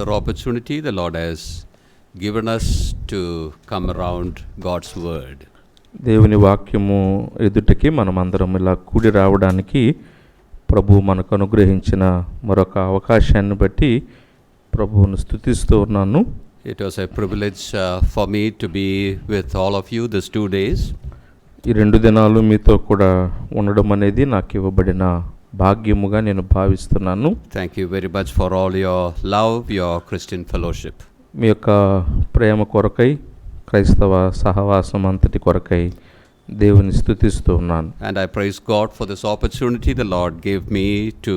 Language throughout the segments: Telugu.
Another opportunity the Lord has given us to come around God's word. దేవుని వాక్యము ఎదుటికి మనమందరం ఇలా కూడి రావడానికి ప్రభు మనకు అనుగ్రహించిన మరొక అవకాశాన్ని బట్టి ప్రభువును స్తుతిస్తూ ఉన్నాను. It was a privilege for me to be with all of you these 2 days. ఈ 2 దినాలు మీతో కూడా ఉండడం అనేది నాకు ఇవ్వబడిన భాగ్యముగా నేను భావిస్తున్నాను. Thank you very much for all your love, your Christian fellowship. మీ యొక్క ప్రేమ కొరకై, క్రైస్తవ సహవాసం అంతటి కొరకై దేవుని స్తుతిస్తూ ఉన్నాను. And I praise God for this opportunity the Lord gave me to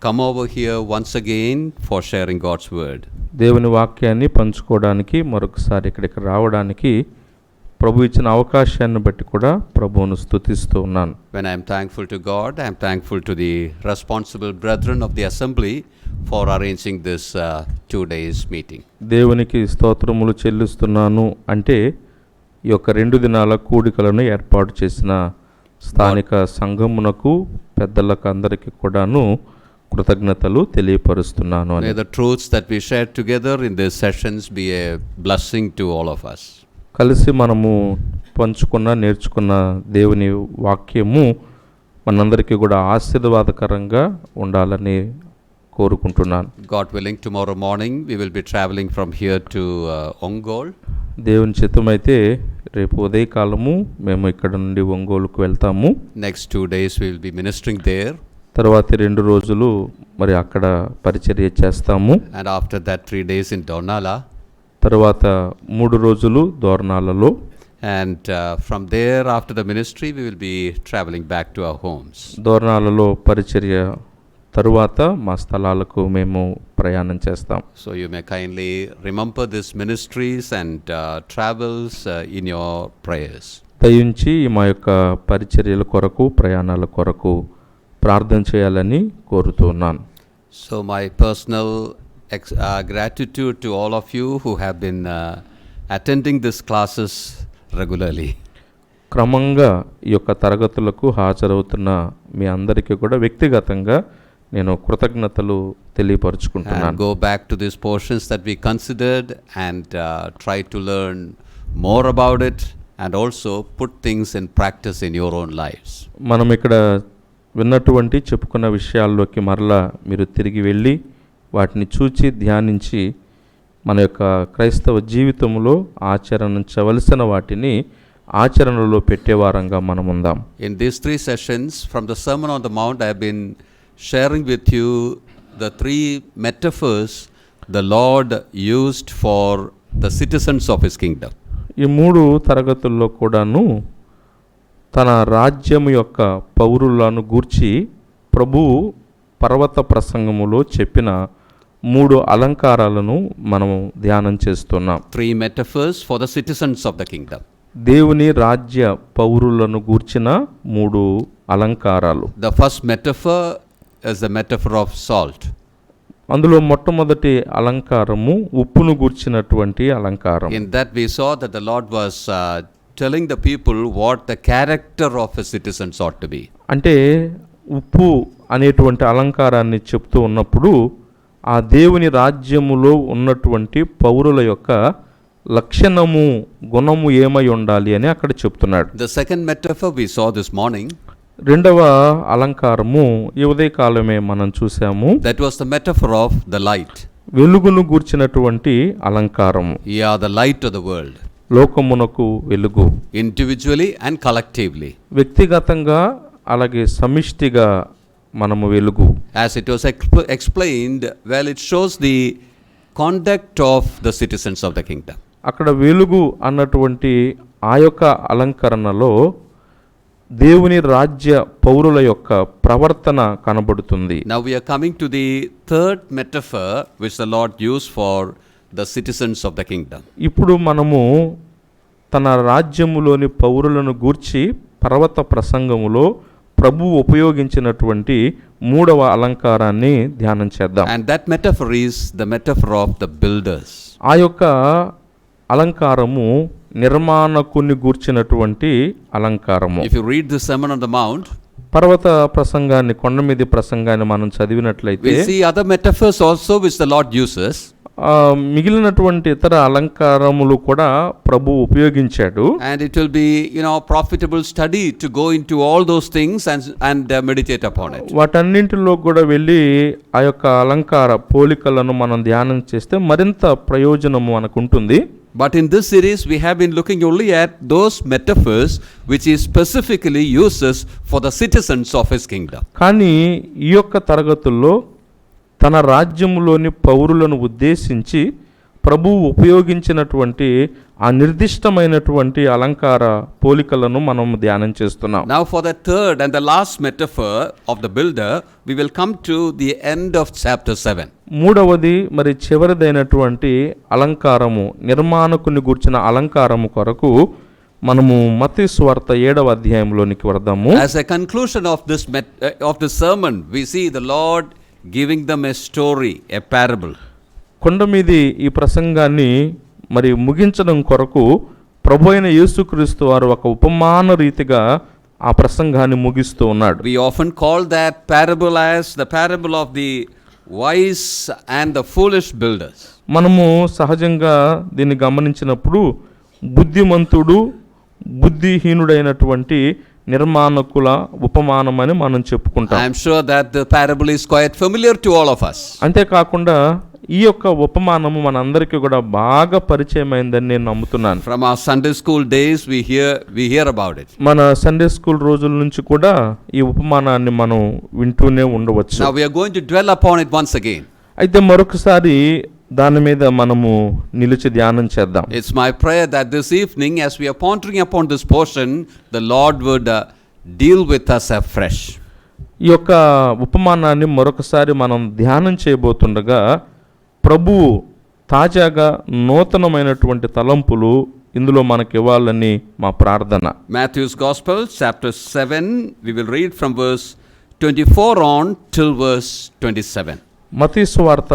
come over here once again for sharing God's word. దేవుని వాక్యాన్ని పంచుకోవడానికి మరొకసారి ఇక్కడికి రావడానికి ప్రభు ఇచ్చిన అవకాశాన్ని బట్టి కూడా ప్రభువును స్తుతిస్తూ ఉన్నాను. When I am thankful to God, I am thankful to the responsible brethren of the assembly for arranging this 2 days meeting. దేవునికి స్తోత్రములు చెల్లిస్తున్నాను అంటే ఈ యొక్క 2 దినాల కూడికలను ఏర్పాటు చేసిన స్థానిక సంఘమునకు పెద్దలకు అందరికీ కూడాను కృతజ్ఞతలు తెలియపరుస్తున్నాను. May the truths that we share together in these sessions be a blessing to all of us. కలిసి మనము పంచుకున్న నేర్చుకున్న దేవుని వాక్యము మనందరికీ కూడా ఆశీర్వాదకరంగా ఉండాలని కోరుకుంటున్నాను. God willing, tomorrow morning we will be traveling from here to Ongole. దేవుని చిత్తమైతే రేపు ఉదయకాలము మేము ఇక్కడ నుండి ఒంగోలుకు వెళ్తాము. Next 2 days we will be ministering there. తర్వాతి 2 రోజులు మరి అక్కడ పరిచర్య చేస్తాము. And after that 3 days in Dornala. తర్వాత 3 రోజులు దోర్నాలలో. And from there after the ministry we will be traveling back to our homes. దోర్నాలలో పరిచర్య తరువాత మా స్థలాలకు మేము ప్రయాణం చేస్తాం. So you may kindly remember these ministries and travels in your prayers. దయించి మా యొక్క పరిచర్యల కొరకు ప్రయాణాల కొరకు ప్రార్థన చేయాలని కోరుతున్నాను. So my personal gratitude to all of you who have been attending these classes regularly. క్రమంగా ఈ యొక్క తరగతులకు హాజరవుతున్న మీ అందరికీ కూడా వ్యక్తిగతంగా నేను కృతజ్ఞతలు తెలియపరుచుకుంటున్నాను. And go back to these portions that we considered and try to learn more about it and also put things in practice in your own lives. మనం ఇక్కడ విన్నటువంటి చెప్పుకున్న విషయాల్లోకి మరలా మీరు తిరిగి వెళ్ళి వాటిని చూచి ధ్యానించి మన యొక్క క్రైస్తవ జీవితంలో ఆచరించవలసిన వాటిని ఆచరణలో పెట్టేవారంగా మనం ఉందాం. In these 3 sessions from the Sermon on the Mount, I have been sharing with you the 3 metaphors the Lord used for the citizens of His kingdom. ఈ 3 తరగతుల్లో కూడాను తన రాజ్యం యొక్క పౌరులను గూర్చి ప్రభువు పర్వత ప్రసంగములో చెప్పిన 3 అలంకారాలను మనం ధ్యానం చేస్తున్నాం. 3 metaphors for the citizens of the kingdom. దేవుని రాజ్య పౌరులను గూర్చిన 3 అలంకారాలు. The first metaphor is the metaphor of salt. అందులో మొట్టమొదటి అలంకారము ఉప్పును గూర్చినటువంటి అలంకారం. In that we saw that the Lord was telling the people what the character of a citizens ought to be. అంటే ఉప్పు అనేటువంటి అలంకారాన్ని చెప్తూ ఉన్నప్పుడు ఆ దేవుని రాజ్యములో ఉన్నటువంటి పౌరుల యొక్క లక్షణము గుణము ఏమై ఉండాలి అని అక్కడ చెప్తున్నాడు. The second metaphor we saw this morning. రెండవ అలంకారము ఈ ఉదయకాలమే మనం చూసాము. That was the metaphor of the light. వెలుగును గూర్చినటువంటి అలంకారము. You are the light of the world. లోకమునకు వెలుగు. Individually and collectively. వ్యక్తిగతంగా అలాగే సమిష్టిగా మనము వెలుగు. As it was explained, well, it shows the conduct of the citizens of the kingdom. అక్కడ వెలుగు అన్నటువంటి ఆ యొక్క అలంకరణలో దేవుని రాజ్య పౌరుల యొక్క ప్రవర్తన కనబడుతుంది. Now we are coming to the third metaphor which the Lord used for the citizens of the kingdom. ఇప్పుడు మనము తన రాజ్యములోని పౌరులను గూర్చి పర్వత ప్రసంగములో ప్రభు ఉపయోగించినటువంటి 3వ అలంకారాన్ని ధ్యానం చేద్దాం. And that metaphor is the metaphor of the builders. ఆ యొక్క అలంకారము నిర్మాణకుని గూర్చినటువంటి అలంకారము. If you read the Sermon on the Mount, పర్వత ప్రసంగాన్ని, కొండ మీద ప్రసంగాన్ని మనం చదివినట్లయితే we see other metaphors also which the Lord uses. మిగిలినటువంటి ఇతర అలంకారములు కూడా ప్రభు ఉపయోగించాడు. And it will be, profitable study to go into all those things and meditate upon it. వాటన్నింటిలో కూడా వెళ్ళి ఆ యొక్క అలంకార పోలికలను మనం ధ్యానం చేస్తే మరింత ప్రయోజనము మనకు ఉంటుంది. But in this series we have been looking only at those metaphors which he specifically uses for the citizens of his kingdom. కానీ ఈ యొక్క తరగతుల్లో తన రాజ్యములోని పౌరులను ఉద్దేశించి ప్రభువు ఉపయోగించినటువంటి ఆ నిర్దిష్టమైనటువంటి అలంకార పోలికలను మనం ధ్యానం చేస్తున్నాం. Now for the third and the last metaphor of the builder, we will come to the end of chapter 7. మూడవది మరి చివరిదైనటువంటి అలంకారము, నిర్మాణకుని గుర్చిన అలంకారము కొరకు మనము మత్తయి సువార్త 7వ అధ్యాయంలోనికి వద్దాము. As a conclusion of this sermon, we see the Lord giving them a story, a parable. కొండ మీది ఈ ప్రసంగాన్ని మరి ముగించడం కొరకు ప్రభు అయిన యేసుక్రీస్తు వారు ఒక ఉపమాన రీతిగా ఆ ప్రసంగాన్ని ముగిస్తూ ఉన్నాడు. We often call that parable as the parable of the wise and the foolish builders. మనము సహజంగా దీన్ని గమనించినప్పుడు బుద్ధిమంతుడు, బుద్ధిహీనుడైనటువంటి నిర్మాణకుల ఉపమానమని మనం చెప్పుకుంటాం. I am sure that the parable is quite familiar to all of us. అంతేకాకుండా ఈ యొక్క ఉపమానము మనందరికీ కూడా బాగా పరిచయమైందని నేను నమ్ముతున్నాను. From our Sunday school days we hear about it. మన సండే స్కూల్ రోజుల నుంచి కూడా ఈ ఉపమానాన్ని మనం వింటూనే ఉండవచ్చు. Now we are going to dwell upon it once again. అయితే మరొకసారి దాని మీద మనము నిలిచి ధ్యానం చేద్దాం. It's my prayer that this evening as we are pondering upon this portion, the Lord would deal with us afresh. ఈ యొక్క ఉపమానాన్ని మరొకసారి మనం ధ్యానం చేయబోతుండగా ప్రభువు తాజాగా నూతనమైనటువంటి తలంపులు ఇందులో మనకి ఇవ్వాలని మా ప్రార్థన. Matthew's Gospel, chapter 7, we will read from verse 24 on till verse 27. మత్తయి సువార్త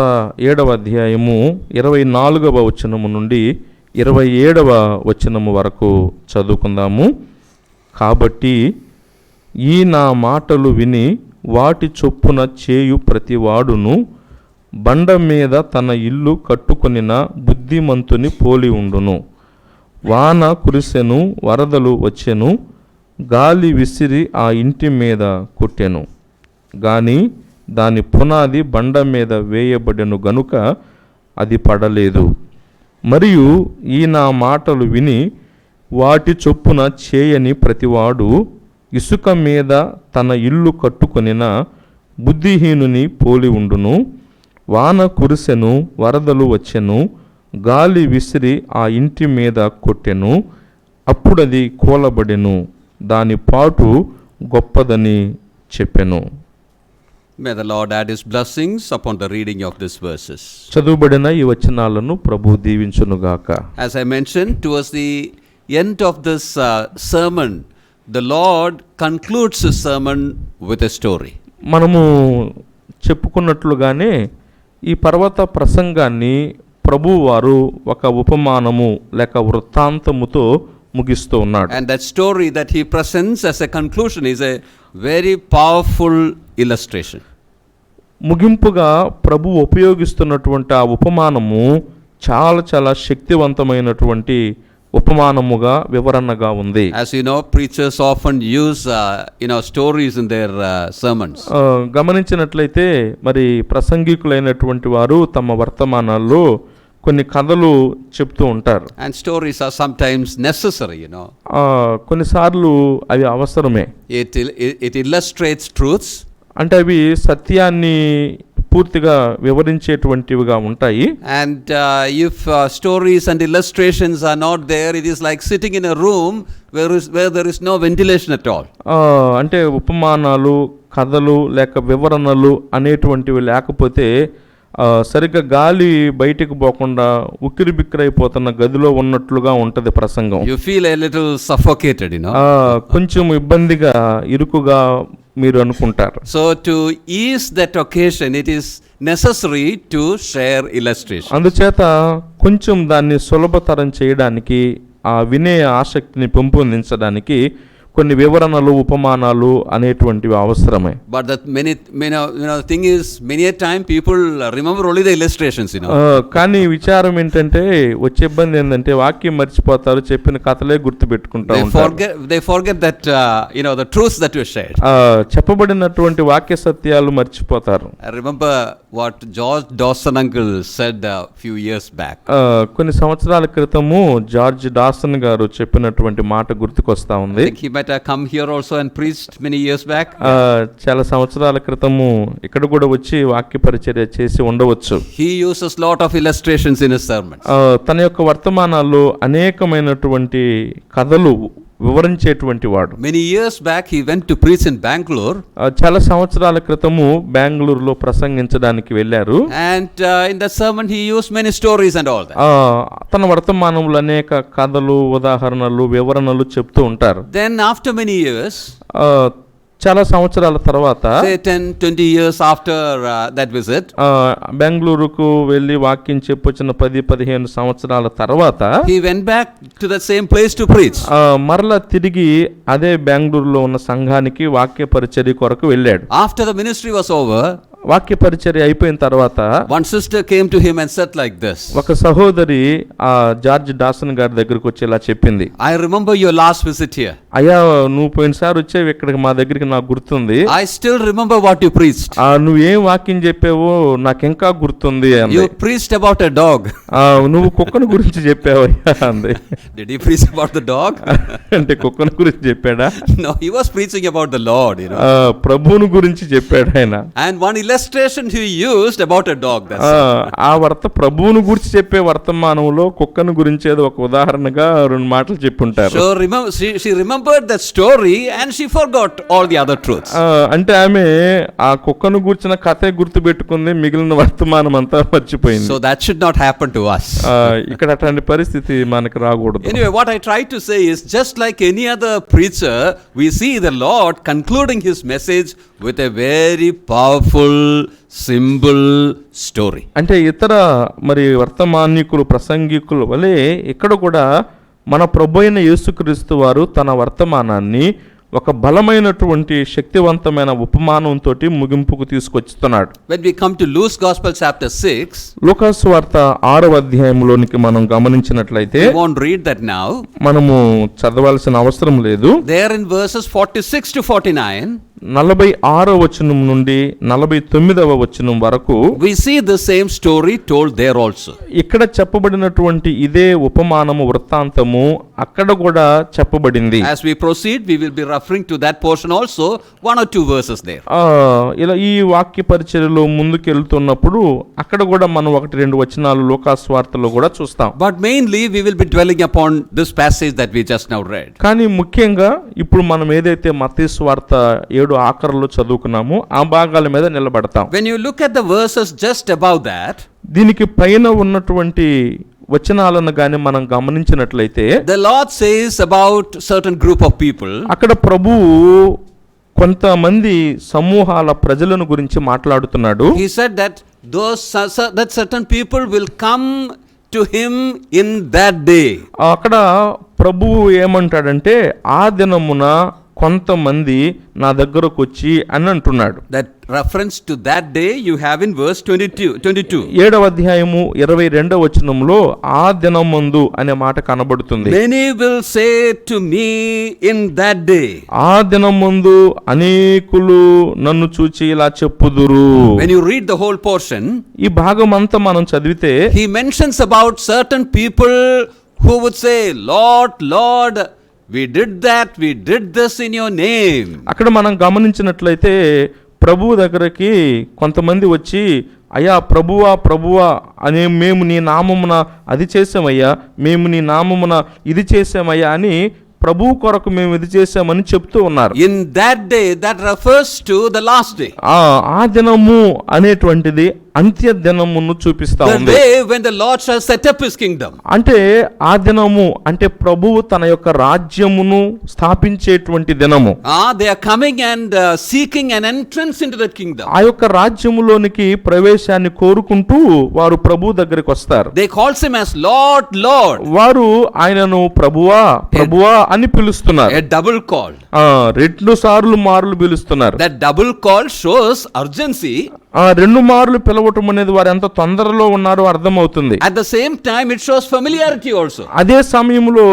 7వ అధ్యాయము 24వ వచనము నుండి 27వ వచనము వరకు చదువుకుందాము. కాబట్టి ఈ నా మాటలు విని వాటి చొప్పున చేయు ప్రతివాడును బండ మీద తన ఇల్లు కట్టుకొనిన బుద్ధిమంతుని పోలి ఉండును. వాన కురిసెను, వరదలు వచ్చెను, గాలి విసిరి ఆ ఇంటి మీద కొట్టెను. గాని దాని పునాది బండ మీద వేయబడెను గనుక అది పడలేదు. మరియు ఈ నా మాటలు విని వాటి చొప్పున చేయని ప్రతివాడు ఇసుక మీద తన ఇల్లు కట్టుకొనిన బుద్ధిహీనుని పోలి ఉండును. వాన కురిసెను, వరదలు వచ్చెను, గాలి విసిరి ఆ ఇంటి మీద కొట్టెను, అప్పుడది కూలబడెను, దాని పాటు గొప్పదని చెప్పెను. May the Lord add his blessings upon the reading of these verses. చదువుబడిన ఈ వచనాలను ప్రభు దీవించునుగాక. As I mentioned, towards the end of this sermon, the Lord concludes his sermon with a story. మనము చెప్పుకున్నట్లుగానే ఈ పర్వత ప్రసంగాన్ని ప్రభు వారు ఒక ఉపమానము లేక వృత్తాంతముతో ముగిస్తూ ఉన్నాడు. And that story that he presents as a conclusion is a very powerful illustration. ముగింపుగా ప్రభు ఉపయోగిస్తున్నటువంటి ఆ ఉపమానము చాలా చాలా శక్తివంతమైనటువంటి ఉపమానముగా వివరణగా ఉంది. As you know, preachers often use stories in their sermons. గమనించినట్లయితే మరి ప్రసంగికులైనటువంటి వారు తమ వర్తమానాల్లో కొన్ని కథలు చెప్తూ ఉంటారు. And stories are sometimes necessary, కొన్నిసార్లు అవి అవసరమే. It illustrates truths. అంటే అవి సత్యాన్ని పూర్తిగా వివరించేటువంటివిగా ఉంటాయి. And if stories and illustrations are not there, it is like sitting in a room where there is no ventilation at all. అంటే ఉపమానాలు, కథలు లేక వివరణలు అనేటువంటివి లేకపోతే సరిగ్గా గాలి బయటికి పోకుండా ఉక్కిరి బిక్కిరైపోతున్న గదిలో ఉన్నట్లుగా ఉంటది ప్రసంగం. You feel a little suffocated, కొంచెం ఇబ్బందిగా, ఇరుకుగా మీరు అనుకుంటారు. So to ease that occasion, it is necessary to share illustration. అందుచేత కొంచెం దాన్ని సులభతరం చేయడానికి, ఆ వినే ఆసక్తిని పెంపొందించడానికి కొన్ని వివరణలు ఉపమానాలు అనేటువంటివి అవసరమే. But the the thing is, many a time people remember only the illustrations, కానీ విచారం ఏంటంటే వచ్చే ఇబ్బంది ఏంటంటే వాక్యం మర్చిపోతారు, చెప్పిన కథలే గుర్తు పెట్టుకుంటా ఉంటారు. They forget that the truths that were shared. చెప్పబడినటువంటి వాక్య సత్యాలు మర్చిపోతారు. I remember what George Dawson uncle said a few years back. కొన్ని సంవత్సరాల క్రితము జార్జ్ డాసన్ గారు చెప్పినటువంటి మాట గుర్తుకొస్తా ఉంది. He might have come here also and preached many years back. చాలా సంవత్సరాల క్రితము ఇక్కడ కూడా వచ్చి వాక్య పరిచర్య చేసి ఉండవచ్చు. He uses lot of illustrations in his sermons. తన యొక్క వర్తమానాల్లో అనేకమైనటువంటి కథలు వివరించేటువంటి వాడు. Many years back he went to preach in Bangalore. చాలా సంవత్సరాల క్రితము బెంగళూరులో ప్రసంగించడానికి వెళ్ళారు. And in that sermon he used many stories and all that. తన వర్తమానంలో అనేక కథలు, ఉదాహరణలు, వివరణలు చెప్తూ ఉంటారు. Then after many years, చాలా సంవత్సరాల తర్వాత, say 10-20 years after that visit, బెంగళూరుకు వెళ్ళి వాక్యం చెప్పొచ్చిన 10-15 సంవత్సరాల తర్వాత he went back to the same place to preach. మరలా తిరిగి అదే బెంగళూరులో ఉన్న సంఘానికి వాక్య పరిచర్య కొరకు వెళ్ళాడు. After the ministry was over, వాక్య పరిచర్య అయిపోయిన తర్వాత one sister came to him and said like this. ఒక సహోదరి జార్జ్ డాసన్ గారి దగ్గరికి వచ్చి ఇలా చెప్పింది, I remember your last visit here. అయ్యా, నువ్వు పోయినసారి వచ్చేవి ఇక్కడికి మా దగ్గరికి నాకు గుర్తుంది. I still remember what you preached. నువ్వేం వాక్యం చెప్పావో నాకు ఇంకా గుర్తుంది. You preached about a dog. నువ్వు కుక్కను గురించి చెప్పావయ్యా అంది. Did he preach about the dog? అంటే కుక్కను గురించి చెప్పాడా? No, he was preaching about the Lord, ప్రభువును గురించి చెప్పాడు ఆయన. And one illustration he used about a dog. ప్రభువును గురించి చెప్పే వర్తమానంలో కుక్కను గురించి ఏదో ఒక ఉదాహరణగా 2 మాటలు చెప్పుంటారు. So she remembered that story and she forgot all the other truths. అంటే ఆమె ఆ కుక్కను గురించిన కథే గుర్తు పెట్టుకుంది, మిగిలిన వర్తమానం అంతా మర్చిపోయింది. So that should not happen to us. ఇక్కడ అట్లాంటి పరిస్థితి మనకు రాకూడదు. Anyway, what I try to say is, just like any other preacher, we see the Lord concluding his message with a very powerful, simple story. అంటే ఇతర మరి వర్తమానికులు, ప్రసంగికులు వలె ఇక్కడ కూడా మన ప్రభువైన యేసుక్రీస్తు వారు తన వర్తమానాన్ని ఒక బలమైనటువంటి శక్తివంతమైన ఉపమానంతో ముగింపుకు తీసుకొస్తున్నాడు. When we come to Luke's Gospel chapter 6, లూకాసు వార్త 6వ అధ్యాయంలోనికి మనం గమనించినట్లయితే, we won't read that now. మనము చదవాల్సిన అవసరం లేదు. There in verses 46 to 49, 46వ వచనం నుండి 49వ వచనం వరకు we see the same story told there also. ఇక్కడ చెప్పబడినటువంటి ఇదే ఉపమానము వృత్తాంతము అక్కడ కూడా చెప్పబడింది. As we proceed, we will be referring to that portion also, 1 or 2 verses there. ఇలా ఈ వాక్య పరిచర్యలో ముందుకెళ్తున్నప్పుడు అక్కడ కూడా మనం 1-2 వచనాలు లూకాసు వార్తలో కూడా చూస్తాం. But mainly we will be dwelling upon this passage that we just now read. కానీ ముఖ్యంగా ఇప్పుడు మనం ఏదైతే మత్తయి వార్త 7 ఆఖరులో చదువుకున్నామో ఆ భాగాల మీద నిలబడతాం. When you look at the verses just above that, దీనికి పైన ఉన్నటువంటి వచనాలను గాని మనం గమనించినట్లయితే, the Lord says about certain group of people. అక్కడ ప్రభువు కొంతమంది సమూహాల ప్రజలను గురించి మాట్లాడుతున్నాడు. He said that certain people will come to him in that day. అక్కడ ప్రభువు ఏమంటాడంటే, ఆ దినమున కొంతమంది నా దగ్గరకు వచ్చి అని అంటున్నాడు. That reference to that day you have in verse 22. 7వ అధ్యాయము 22వ వచనంలో ఆ దినమందు అనే మాట కనబడుతుంది. Many will say to me in that day. ఆ దినమందు అనేకులు నన్ను చూచి ఇలా చెప్పుదురు. When you read the whole portion, ఈ భాగం అంతా మనం చదివితే he mentions about certain people who would say, Lord, Lord, we did that, we did this in your name. అక్కడ మనం గమనించినట్లయితే ప్రభువు దగ్గరికి కొంతమంది వచ్చి, అయ్యా ప్రభువా ప్రభువా అనే మేము నీ నామమున అది చేసామయ్యా, మేము నీ నామమున ఇది చేసామయ్యా అని ప్రభువు కొరకు మేము ఇది చేసామని చెప్తూ ఉన్నారు. In that day, that refers to the last day. ఆ దినము అనేటువంటిది అంత్య దినమును చూపిస్తా ఉంది. The day when the Lord shall set up his kingdom. అంటే ఆ దినము అంటే ప్రభువు తన యొక్క రాజ్యమును స్థాపించేటువంటి దినము. They are coming and seeking an entrance into that kingdom. ఆ యొక్క రాజ్యములోనికి ప్రవేశాన్ని కోరుకుంటూ వారు ప్రభు దగ్గరికి వస్తారు. They calls him as Lord, Lord. వారు ఆయనను ప్రభువా ప్రభువా అని పిలుస్తున్నారు. A double call. రెండు సార్లు మారులు పిలుస్తున్నారు. That double call shows urgency. రెండు మార్లు పిలవటం అనేది వారు ఎంత తొందరలో ఉన్నారో అర్థమవుతుంది. At the same time it shows familiarity also. అదే సమయంలో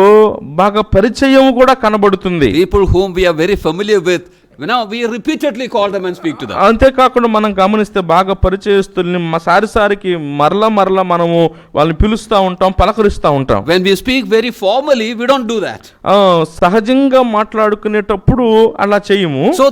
బాగా పరిచయం కూడా కనబడుతుంది. People whom we are very familiar with, now we repeatedly call them and speak to them. అంతేకాకుండా మనం గమనిస్తే బాగా పరిచయస్తుల్ని సారికి మరలా మనము వాళ్ళని పిలుస్తూ ఉంటాం, పలకరిస్తూ ఉంటాం. When we speak very formally, we don't do that. సహజంగా మాట్లాడుకునేటప్పుడు అలా చేయము. So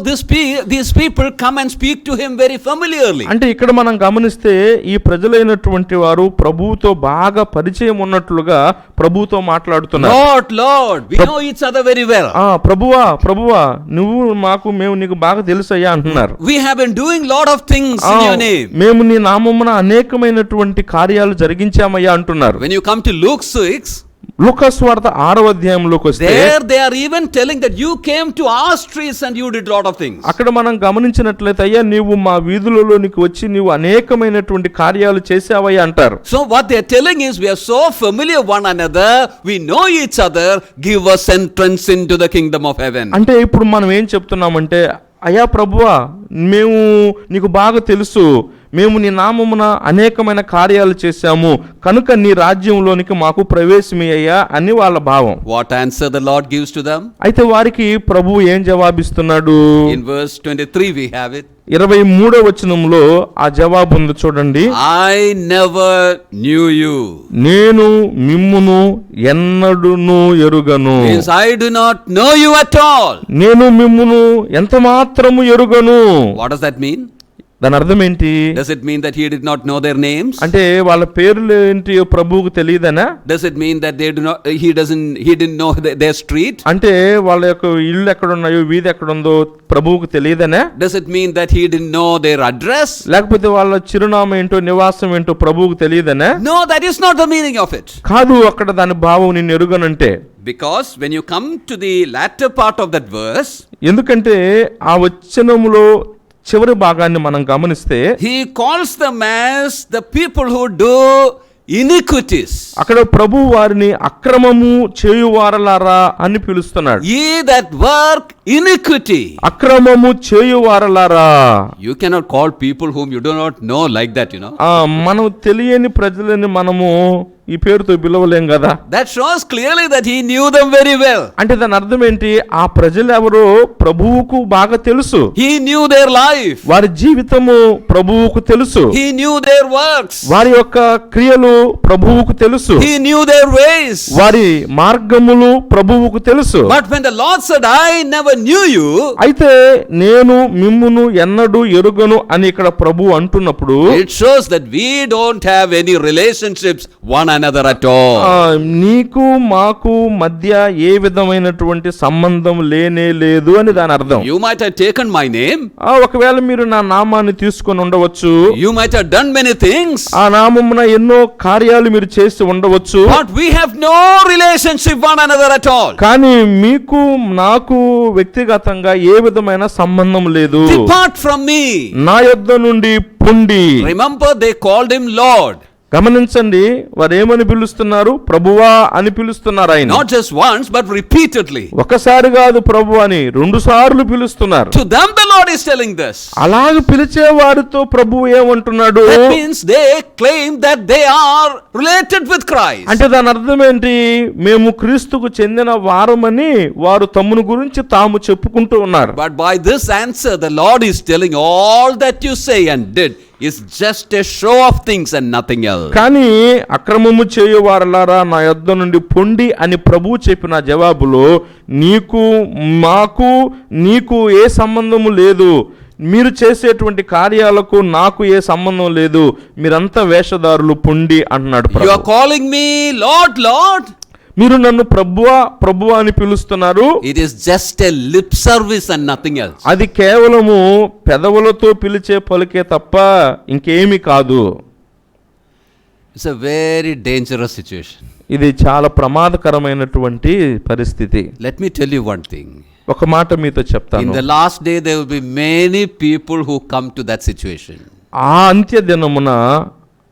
these people come and speak to him very familiarly. అంటే ఇక్కడ మనం గమనిస్తే ఈ ప్రజలైనటువంటి వారు ప్రభువుతో బాగా పరిచయం ఉన్నట్లుగా ప్రభువుతో మాట్లాడుతున్నారు. Lord, we know each other very well. ప్రభువా నువ్వు మేము నీకు బాగా తెలుసయ్యా అంటున్నారు. We have been doing lot of things in your name. మేము నీ నామమున అనేకమైనటువంటి కార్యాలు జరిగించామయ్యా అంటున్నారు. When you come to Luke 6, లూకాసు వార్త 6వ అధ్యాయంలోకి వస్తే there they are even telling that you came to our streets and you did lot of things. అక్కడ మనం గమనించినట్లయితే అయ్యా నీవు మా వీధులలోనికి వచ్చి నీవు అనేకమైనటువంటి కార్యాలు చేసావయ్యా అంటారు. So what they are telling is we are so familiar one another, we know each other, give us entrance into the kingdom of heaven. అంటే ఇప్పుడు మనం ఏం చెప్తున్నామంటే అయ్యా ప్రభువా మేము నీకు బాగా తెలుసు, మేము నీ నామమున అనేకమైన కార్యాలు చేశాము కనుక నీ రాజ్యంలోనికి మాకు ప్రవేశమయ్యా అని వాళ్ళ భావం. What answer the Lord gives to them? అయితే వారికి ప్రభువు ఏం జవాబిస్తున్నాడు? In verse 23 we have it. 23వ వచనంలో ఆ జవాబు ఉంది చూడండి. I never knew you. నేను మిమ్మును ఎన్నడును ఎరుగను. Means I do not know you at all. నేను మిమ్మును ఎంత మాత్రము ఎరుగను. What does that mean? దాని అర్థం ఏంటి? Does it mean that he did not know their names? అంటే వాళ్ళ పేర్లు ఏంటి ప్రభువుకు తెలియదనా? Does it mean that he didn't know their street? అంటే వాళ్ళ యొక్క ఇల్లు ఎక్కడ ఉన్నాయో వీధి ఎక్కడ ఉందో ప్రభువుకు తెలియదనా? Does it mean that he didn't know their address? లేకపోతే వాళ్ళ చిరునామా ఏంటో నివాసం ఏంటో ప్రభువుకు తెలియదనా? No, that is not the meaning of it. కాదు, అక్కడ దాని భావం నిన్ను ఎరుగనంటే. Because when you come to the latter part of that verse, ఎందుకంటే ఆ వచనములో చివరి భాగాన్ని మనం గమనిస్తే he calls them as the people who do iniquities. అక్కడ ప్రభు వారిని అక్రమము చేయువారలారా అని పిలుస్తున్నాడు. Ye that work iniquity. అక్రమము చేయువారలారా. You cannot call people whom you do not know like that, you know. మనం తెలియని ప్రజలని మనము ఈ పేరుతో పిలవలేం కదా. That shows clearly that he knew them very well. అంటే దాని అర్థం ఏంటి? ఆ ప్రజలు ఎవరో ప్రభువుకు బాగా తెలుసు. He knew their life. వారి జీవితము ప్రభువుకు తెలుసు. He knew their works. వారి యొక్క క్రియలు ప్రభువుకు తెలుసు. He knew their ways. వారి మార్గములు ప్రభువుకు తెలుసు. But when the Lord said, I never knew you, అయితే నేను మిమ్మును ఎన్నడూ ఎరుగను అని ఇక్కడ ప్రభు అంటున్నప్పుడు it shows that we don't have any relationships one another at all. నీకు మాకు మధ్య ఏ విధమైనటువంటి సంబంధం లేనే లేదు అని దాని అర్థం. You might have taken my name. ఒకవేళ మీరు నా నామాన్ని తీసుకొని ఉండవచ్చు. You might have done many things. ఆ నామమున ఎన్నో కార్యాలు మీరు చేసి ఉండవచ్చు. But we have no relationship one another at all. కానీ మీకు నాకు వ్యక్తిగతంగా ఏ విధమైన సంబంధం లేదు. Depart from me. నా యొద్ద నుండి పొండి. Remember they called him Lord. గమనించండి, వారు ఏమని పిలుస్తున్నారు? ప్రభువా అని పిలుస్తున్నారు ఆయన. Not just once but repeatedly. ఒకసారి కాదు ప్రభు అని 2 సార్లు పిలుస్తున్నారు. To them the Lord is telling this. అలాగ పిలిచే వారితో ప్రభు ఏమంటున్నాడు? That means they claim that they are related with Christ. అంటే దాని అర్థం ఏంటి? మేము క్రీస్తుకు చెందిన వారమని వారు తమ్మును గురించి తాము చెప్పుకుంటూ ఉన్నారు. But by this answer the Lord is telling all that you say and did is just a show of things and nothing else. కానీ అక్రమము చేయువారలారా నా యొద్ద నుండి పొండి అని ప్రభువు చెప్పిన జవాబులో నీకు మాకు నీకు ఏ సంబంధము లేదు, మీరు చేసేటువంటి కార్యాలకు నాకు ఏ సంబంధం లేదు, మీరంతా వేషధారులు పొండి అంటున్నాడు ప్రభు. You are calling me Lord, Lord. మీరు నన్ను ప్రభువా ప్రభువా అని పిలుస్తున్నారు. It is just a lip service and nothing else. అది కేవలము పెదవులతో పిలిచే పలికే తప్ప ఇంకేమీ కాదు. It's a very dangerous situation. ఇది చాలా ప్రమాదకరమైనటువంటి పరిస్థితి. Let me tell you one thing. ఒక మాట మీతో చెప్తాను. In the last day there will be many people who come to that situation. ఆ అంత్య దినమున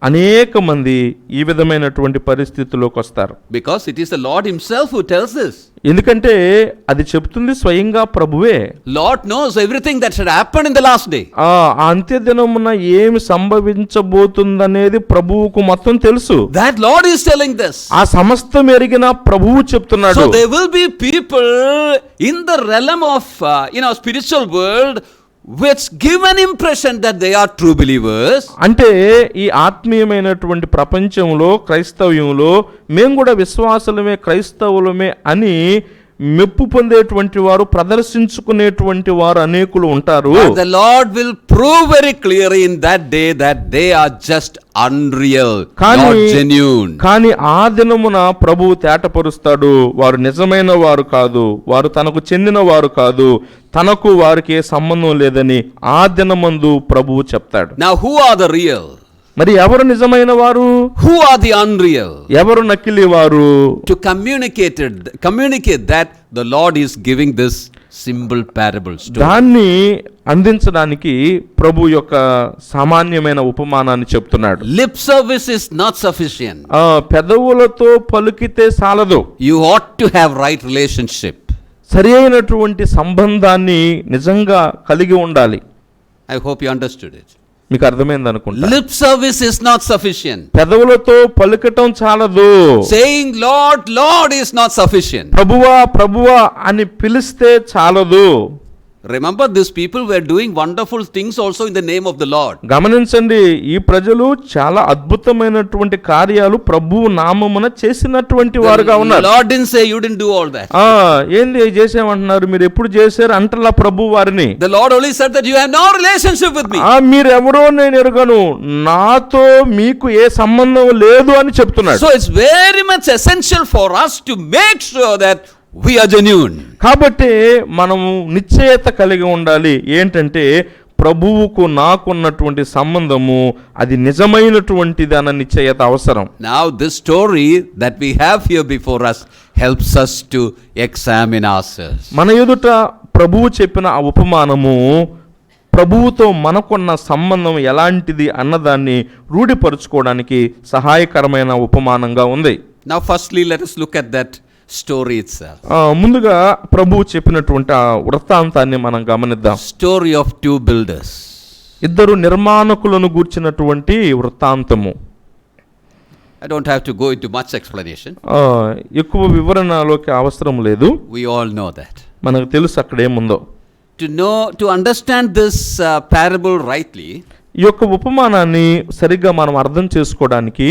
అనేక మంది ఈ విధమైనటువంటి పరిస్థితుల్లోకి వస్తారు. Because it is the Lord himself who tells this. ఎందుకంటే అది చెప్తుంది స్వయంగా ప్రభువే. Lord knows everything that should happen in the last day. ఆ అంత్య దినమున ఏమి సంభవించబోతుందనేది ప్రభువుకు మొత్తం తెలుసు. That Lord is telling this. ఆ సమస్తం ఎరిగిన ప్రభువు చెప్తున్నాడు. So there will be people in the realm of spiritual world which give an impression that they are true believers. అంటే ఈ ఆత్మీయమైనటువంటి ప్రపంచంలో క్రైస్తవ్యంలో మేము కూడా విశ్వాసులమే క్రైస్తవులమే అని మెప్పు పొందేటువంటి వారు ప్రదర్శించుకునేటువంటి వారు అనేకులు ఉంటారు. But the Lord will prove very clearly in that day that they are just unreal, not genuine. కానీ ఆ దినమున ప్రభువు తేటపరుస్తాడు, వారు నిజమైన వారు కాదు, వారు తనకు చెందిన వారు కాదు, తనకు వారికి సంబంధం లేదని ఆ దినమందు ప్రభువు చెప్తాడు. Now who are the real? మరి ఎవరు నిజమైన వారు? Who are the unreal? ఎవరు నకిలీ వారు? To communicate that the Lord is giving this simple parables to. దాన్ని అందించడానికి ప్రభు యొక్క సామాన్యమైన ఉపమానాన్ని చెప్తున్నాడు. Lip service is not sufficient. పెదవులతో పలుకితే చాలదు. You ought to have right relationship. సరి అయినటువంటి సంబంధాన్ని నిజంగా కలిగి ఉండాలి. I hope you understood it. మీకు అర్థమైంది అనుకుంటా. Lip service is not sufficient. పెదవులతో పలుకటం చాలదు. Saying Lord, Lord is not sufficient. ప్రభువా ప్రభువా అని పిలిస్తే చాలదు. Remember, these people were doing wonderful things also in the name of the Lord. గమనించండి, ఈ ప్రజలు చాలా అద్భుతమైనటువంటి కార్యాలు ప్రభువు నామమున చేసినటువంటి వారుగా ఉన్నారు. The Lord didn't say you didn't do all that. ఏంది చేసామంటున్నారు, మీరు ఎప్పుడు చేశారు అంటలా ప్రభు వారిని. The Lord only said that you have no relationship with me. మీరు ఎవరో నేను ఎరుగను, నాతో మీకు ఏ సంబంధం లేదు అని చెప్తున్నాడు. So it's very much essential for us to make sure that we are genuine. కాబట్టి మనము నిశ్చయత కలిగి ఉండాలి. ఏంటంటే ప్రభువుకు నాకున్నటువంటి సంబంధము అది నిజమైనటువంటిది అన్న నిశ్చయత అవసరం. Now this story that we have here before us helps us to examine ourselves. మన ఎదుట ప్రభువు చెప్పిన ఆ ఉపమానము ప్రభువుతో మనకున్న సంబంధం ఎలాంటిది అన్నదాన్ని రూఢిపరుచుకోవడానికి సహాయకరమైన ఉపమానంగా ఉంది. Now firstly let us look at that story itself. ముందుగా ప్రభువు చెప్పినటువంటి ఆ వృత్తాంతాన్ని మనం గమనిద్దాం. Story of two builders. ఇద్దరు నిర్మాణకులను గూర్చినటువంటి వృత్తాంతము. I don't have to go into much explanation. ఎక్కువ వివరణలోకి అవసరం లేదు. We all know that. మనకు తెలుసు అక్కడ ఏముందో. To understand this parable rightly, ఈ యొక్క ఉపమానాన్ని సరిగ్గా మనం అర్థం చేసుకోవడానికి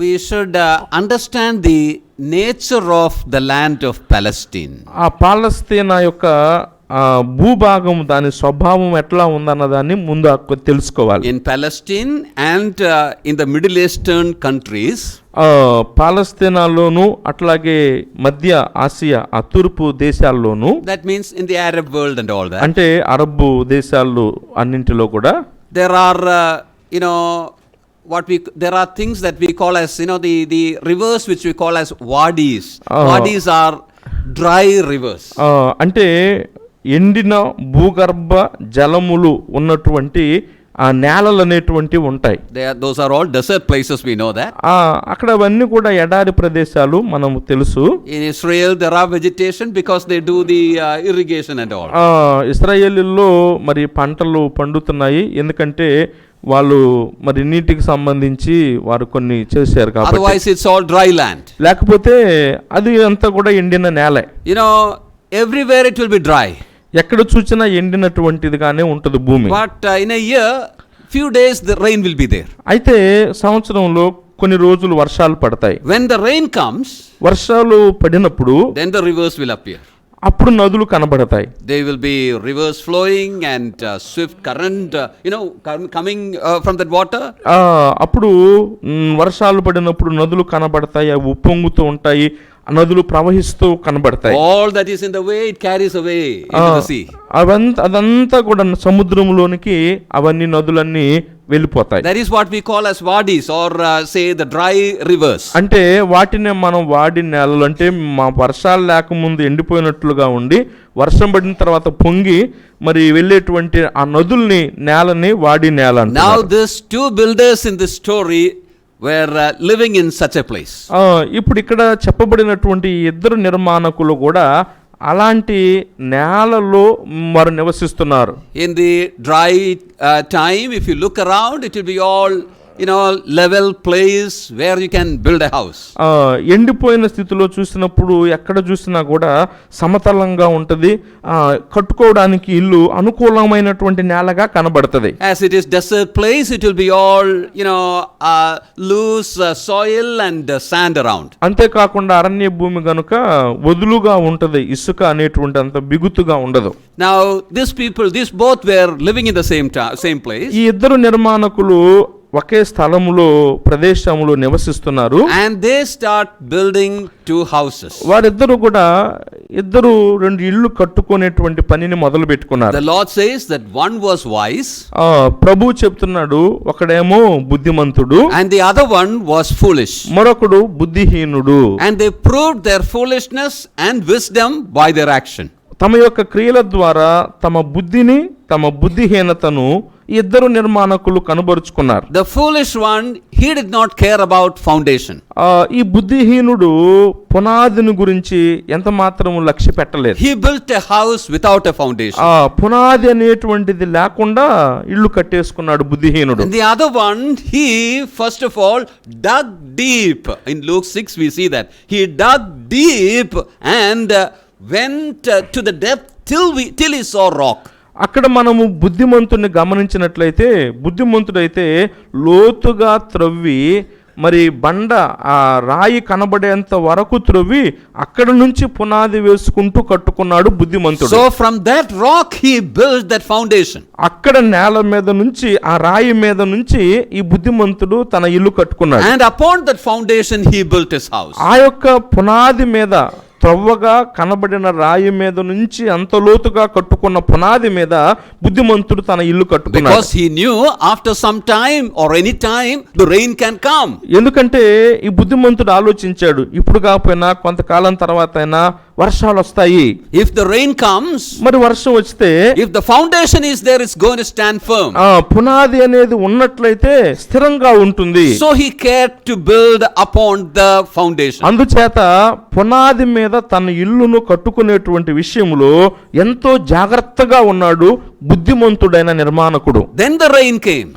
we should understand the nature of the land of Palestine. ఆ పాలస్తీనా యొక్క భూభాగం దాని స్వభావం ఎట్లా ఉందన్నదాన్ని ముందు తెలుసుకోవాలి. In Palestine and in the Middle Eastern countries, పాలస్తీనాలోను అట్లాగే మధ్య ఆసియా ఆ తూర్పు దేశాల్లోను, that means in the Arab world and all that, అంటే అరబ్బు దేశాల్లో అన్నింటిలో కూడా there are there are things that we call as the rivers which we call as wadis. Wadis are dry rivers. అంటే ఎండిన భూగర్భ జలములు ఉన్నటువంటి ఆ నేలలు అనేటువంటివి ఉంటాయి. Those are all desert places, we know that. అక్కడ అవన్నీ కూడా ఎడారి ప్రదేశాలు మనము తెలుసు. In Israel there are vegetation because they do the irrigation and all. ఇశ్రాయేలులో మరి పంటలు పండుతున్నాయి ఎందుకంటే వాళ్ళు మరి నీటికి సంబంధించి వారు కొన్ని చేశారు కాబట్టి. Otherwise it's all dry land. లేకపోతే అది అంతా కూడా ఎండిన నేలే. Everywhere it will be dry. ఎక్కడ చూసినా ఎండినటువంటిదిగానే ఉంటుంది భూమి. But in a year, few days the rain will be there. అయితే సంవత్సరంలో కొన్ని రోజులు వర్షాలు పడతాయి. When the rain comes, వర్షాలు పడినప్పుడు then the rivers will appear. అప్పుడు నదులు కనబడతాయి. They will be rivers flowing and swift current coming from that water. అప్పుడు వర్షాలు పడినప్పుడు నదులు కనబడతాయి, అవి ఉప్పొంగుతూ ఉంటాయి, నదులు ప్రవహిస్తూ కనబడతాయి. All that is in the way it carries away into the sea. అదంతా కూడా సముద్రంలోనికి అవన్నీ నదులన్నీ వెళ్ళిపోతాయి. That is what we call as wadis or say the dry rivers. అంటే వాటినే మనం వాడి నేలలు, అంటే మా వర్షాలు లేకముందు ఎండిపోయినట్లుగా ఉండి వర్షం పడిన తర్వాత పొంగి మరి వెళ్ళేటువంటి ఆ నదుల్ని నేలని వాడి నేల అంటారు. Now these two builders in this story, were living in such a place. ఇప్పుడు ఇక్కడ చెప్పబడినటువంటి ఇద్దరు నిర్మాణకులు కూడా అలాంటి నేలలో వారు నివసిస్తున్నారు. In the dry time, if you look around, it will be all, level place where you can build a house. ఎండిపోయిన స్థితిలో చూసినప్పుడు ఎక్కడ చూసినా కూడా సమతలంగా ఉంటది, కట్టుకోవడానికి ఇల్లు అనుకూలమైనటువంటి నేలగా కనబడుతుంది. As it is desert place, it will be all, loose soil and sand around. అంతేకాకుండా అరణ్య భూమి గనుక వదులుగా ఉంటది, ఇసుక అనేటువంటి అంత బిగుతుగా ఉండదు. Now these both were living in the same place. ఈ ఇద్దరు నిర్మాణకులు ఒకే స్థలములో ప్రదేశములో నివసిస్తున్నారు. And they start building 2 houses. వారిద్దరు కూడా రెండు ఇళ్ళు కట్టుకునేటువంటి పనిని మొదలు పెట్టుకున్నారు. The Lord says that one was wise. ప్రభువు చెప్తున్నాడు, ఒకడేమో బుద్ధిమంతుడు, and the other one was foolish. మరొకడు బుద్ధిహీనుడు. And they proved their foolishness and wisdom by their action. తమ యొక్క క్రియల ద్వారా తమ బుద్ధిని, తమ బుద్ధిహీనతను ఇద్దరు నిర్మాణకులు కనబరుచుకున్నారు. The foolish one, he did not care about foundation. ఈ బుద్ధిహీనుడు పునాదిని గురించి ఎంత మాత్రము లక్ష్య పెట్టలేదు. He built a house without a foundation. పునాది అనేటువంటిది లేకుండా ఇల్లు కట్టేసుకున్నాడు బుద్ధిహీనుడు. And the other one, he first of all dug deep. In Luke 6 we see that he dug deep and went to the depth till he saw rock. అక్కడ మనము బుద్ధిమంతుని గమనించినట్లయితే, బుద్ధిమంతుడైతే లోతుగా త్రవ్వి మరి బండ ఆ రాయి కనబడేంత వరకు త్రవ్వి అక్కడ నుంచి పునాది వేసుకుంటూ కట్టుకున్నాడు బుద్ధిమంతుడు. So from that rock he built that foundation. అక్కడ నేల మీద నుంచి, ఆ రాయి మీద నుంచి ఈ బుద్ధిమంతుడు తన ఇల్లు కట్టుకున్నాడు. And upon that foundation he built his house. ఆ యొక్క పునాది మీద, త్రవ్వగా కనబడిన రాయి మీద నుంచి అంత లోతుగా కట్టుకున్న పునాది మీద బుద్ధిమంతుడు తన ఇల్లు కట్టుకున్నాడు. Because he knew after some time or any time the rain can come. ఎందుకంటే ఈ బుద్ధిమంతుడు ఆలోచించాడు, ఇప్పుడు కాకపోయినా కొంతకాలం తర్వాత అయినా వర్షాలు వస్తాయి. If the rain comes, మరి వర్షం వస్తే, if the foundation is there, it's going to stand firm. పునాది అనేది ఉన్నట్లయితే స్థిరంగా ఉంటుంది. So he cared to build upon the foundation. అందుచేత పునాది మీద తన ఇల్లును కట్టుకునేటువంటి విషయంలో ఎంతో జాగ్రత్తగా ఉన్నాడు బుద్ధిమంతుడైన నిర్మాణకుడు. Then the rain came.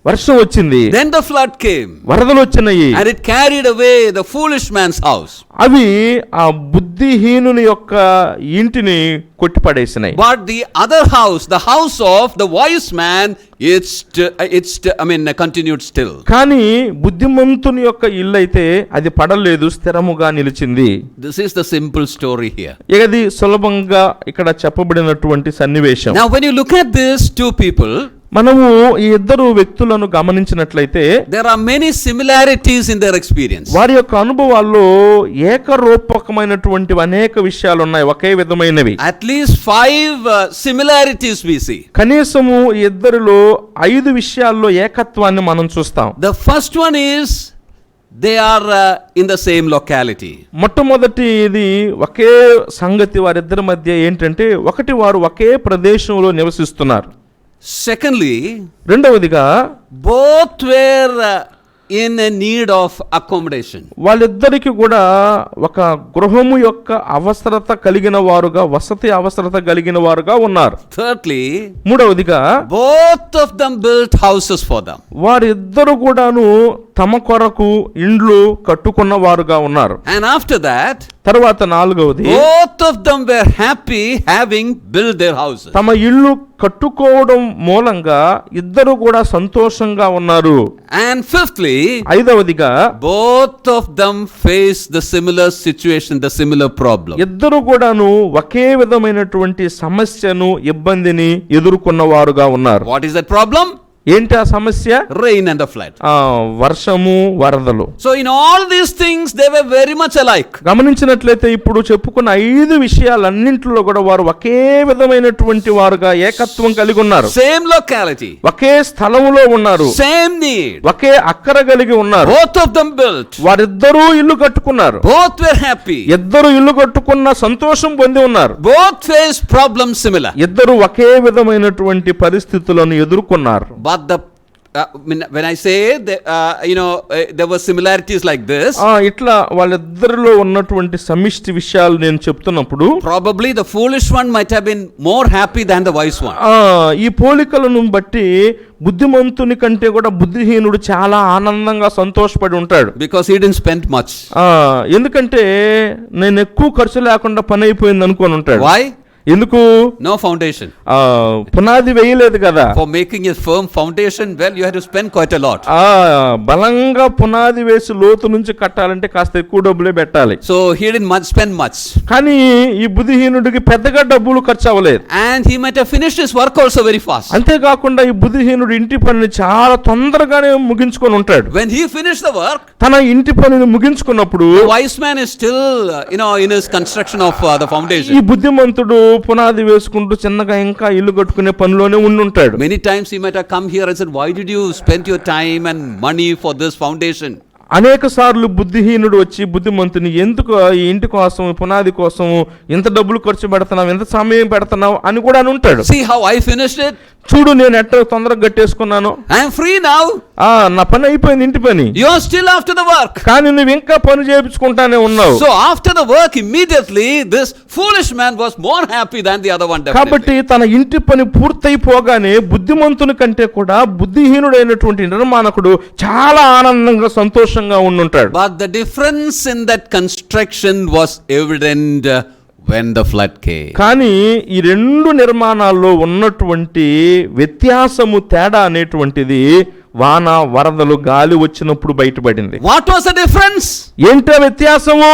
వర్షం వచ్చింది. Then the flood came. వరదలు వచ్చినాయి. And it carried away the foolish man's house. అవి ఆ బుద్ధిహీనుని యొక్క ఇంటిని కొట్టిపడేసినాయి. But the other house, the house of the wise man, continued still. కానీ బుద్ధిమంతుని యొక్క ఇల్లు అయితే అది పడలేదు, స్థిరముగా నిలిచింది. This is the simple story here. ఇది సులభంగా ఇక్కడ చెప్పబడినటువంటి సన్నివేశం. Now when you look at these 2 people, మనము ఈ ఇద్దరు వ్యక్తులను గమనించినట్లయితే there are many similarities in their experience. వారి యొక్క అనుభవాల్లో ఏకరూపకమైనటువంటి అనేక విషయాలు ఉన్నాయి, ఒకే విధమైనవి. At least 5 similarities we see. కనీసము ఈ ఇద్దరిలో 5 విషయాల్లో ఏకత్వాన్ని మనం చూస్తాం. The first one is they are in the same locality. మొట్టమొదటి ఇది ఒకే సంగతి వారిద్దరి మధ్య ఏంటంటే, ఒకటి వారు ఒకే ప్రదేశంలో నివసిస్తున్నారు. Secondly, రెండవదిగా both were in a need of accommodation. వాళ్ళిద్దరికి కూడా ఒక గృహము యొక్క అవసరత కలిగిన వారుగా, వసతి అవసరత కలిగిన వారుగా ఉన్నారు. Thirdly, మూడవదిగా both of them built houses for them. వారిద్దరు కూడాను తమ కొరకు ఇండ్లు కట్టుకున్న వారుగా ఉన్నారు. And after that, తర్వాత నాలుగవది, both of them were happy having built their houses. తమ ఇల్లు కట్టుకోవడం మూలంగా ఇద్దరు కూడా సంతోషంగా ఉన్నారు. And fifthly, ఐదవదిగా, both of them face the similar situation, the similar problem. ఇద్దరు కూడాను ఒకే విధమైనటువంటి సమస్యను, ఇబ్బందిని ఎదుర్కొన్న వారుగా ఉన్నారు. What is that problem? ఏంటి ఆ సమస్య? Rain and the flood. వర్షము, వరదలు. So in all these things they were very much alike. గమనించినట్లయితే ఇప్పుడు చెప్పుకున్న 5 విషయాలన్నింటిలో కూడా వారు ఒకే విధమైనటువంటి వారుగా ఏకత్వం కలిగి ఉన్నారు. Same locality. ఒకే స్థలములో ఉన్నారు. Same need. ఒకే అక్కర కలిగి ఉన్నారు. Both of them built. వారిద్దరూ ఇల్లు కట్టుకున్నారు. Both were happy. ఇద్దరు ఇల్లు కట్టుకున్న సంతోషం పొంది ఉన్నారు. Both faced problems similar. ఇద్దరు ఒకే విధమైనటువంటి పరిస్థితులను ఎదుర్కొన్నారు. But the when I say that, there were similarities like this, ఇట్లా వాళ్ళిద్దరిలో ఉన్నటువంటి సమిష్టి విషయాలు నేను చెప్తున్నప్పుడు probably the foolish one might have been more happy than the wise one. ఈ పోలికలను బట్టి బుద్ధిమంతుని కంటే కూడా బుద్ధిహీనుడు చాలా ఆనందంగా సంతోషపడి ఉంటాడు. Because he didn't spend much. ఎందుకంటే నేను ఎక్కువ ఖర్చు లేకుండా పని అయిపోయింది అనుకొని ఉంటాడు. Why? ఎందుకు? No foundation. పునాది వేయలేదు కదా. For making a firm foundation, well, you have to spend quite a lot. బలంగా పునాది వేసి లోతు నుంచి కట్టాలంటే కాస్త ఎక్కువ డబ్బులే పెట్టాలి. So he didn't spend much. కానీ ఈ బుద్ధిహీనుడికి పెద్దగా డబ్బులు ఖర్చు అవ్వలేదు. And he might have finished his work also very fast. అంతేకాకుండా ఈ బుద్ధిహీనుడు ఇంటి పనిని చాలా తొందరగానే ముగించుకొని ఉంటాడు. When he finished the work, తన ఇంటి పనిని ముగించుకున్నప్పుడు the wise man is still, in his construction of the foundation. ఈ బుద్ధిమంతుడు పునాది వేసుకుంటూ చిన్నగా ఇంకా ఇల్లు కట్టుకునే పనిలోనే ఉండుంటాడు. Many times he might have come here and said, why did you spend your time and money for this foundation? అనేక సార్లు బుద్ధిహీనుడు వచ్చి బుద్ధిమంతుని ఎందుకు ఈ ఇంటి కోసం పునాది కోసం ఎంత డబ్బులు ఖర్చు పెడుతున్నావు, ఎంత సమయం పెడుతున్నావు అని కూడా అని ఉంటాడు. See how I finished it? చూడు నేను ఎట్ట తొందరగా కట్టేసుకున్నాను. I am free now. నా పని అయిపోయింది, ఇంటి పని. You are still after the work. కానీ నువ్వు ఇంకా పని చేయించుకుంటానే ఉన్నావు. So after the work, immediately this foolish man was more happy than the other one. కాబట్టి తన ఇంటి పని పూర్తయిపోగానే బుద్ధిమంతుని కంటే కూడా బుద్ధిహీనుడైనటువంటి నిర్మాణకుడు చాలా ఆనందంగా సంతోషంగా ఉండుంటాడు. But the difference in that construction was evident when the flood came. కానీ ఈ రెండు నిర్మాణాల్లో ఉన్నటువంటి వ్యత్యాసము, తేడా అనేటువంటిది వాన వరదలు గాలి వచ్చినప్పుడు బయటపడింది. What was the difference? ఏంటో వ్యత్యాసము?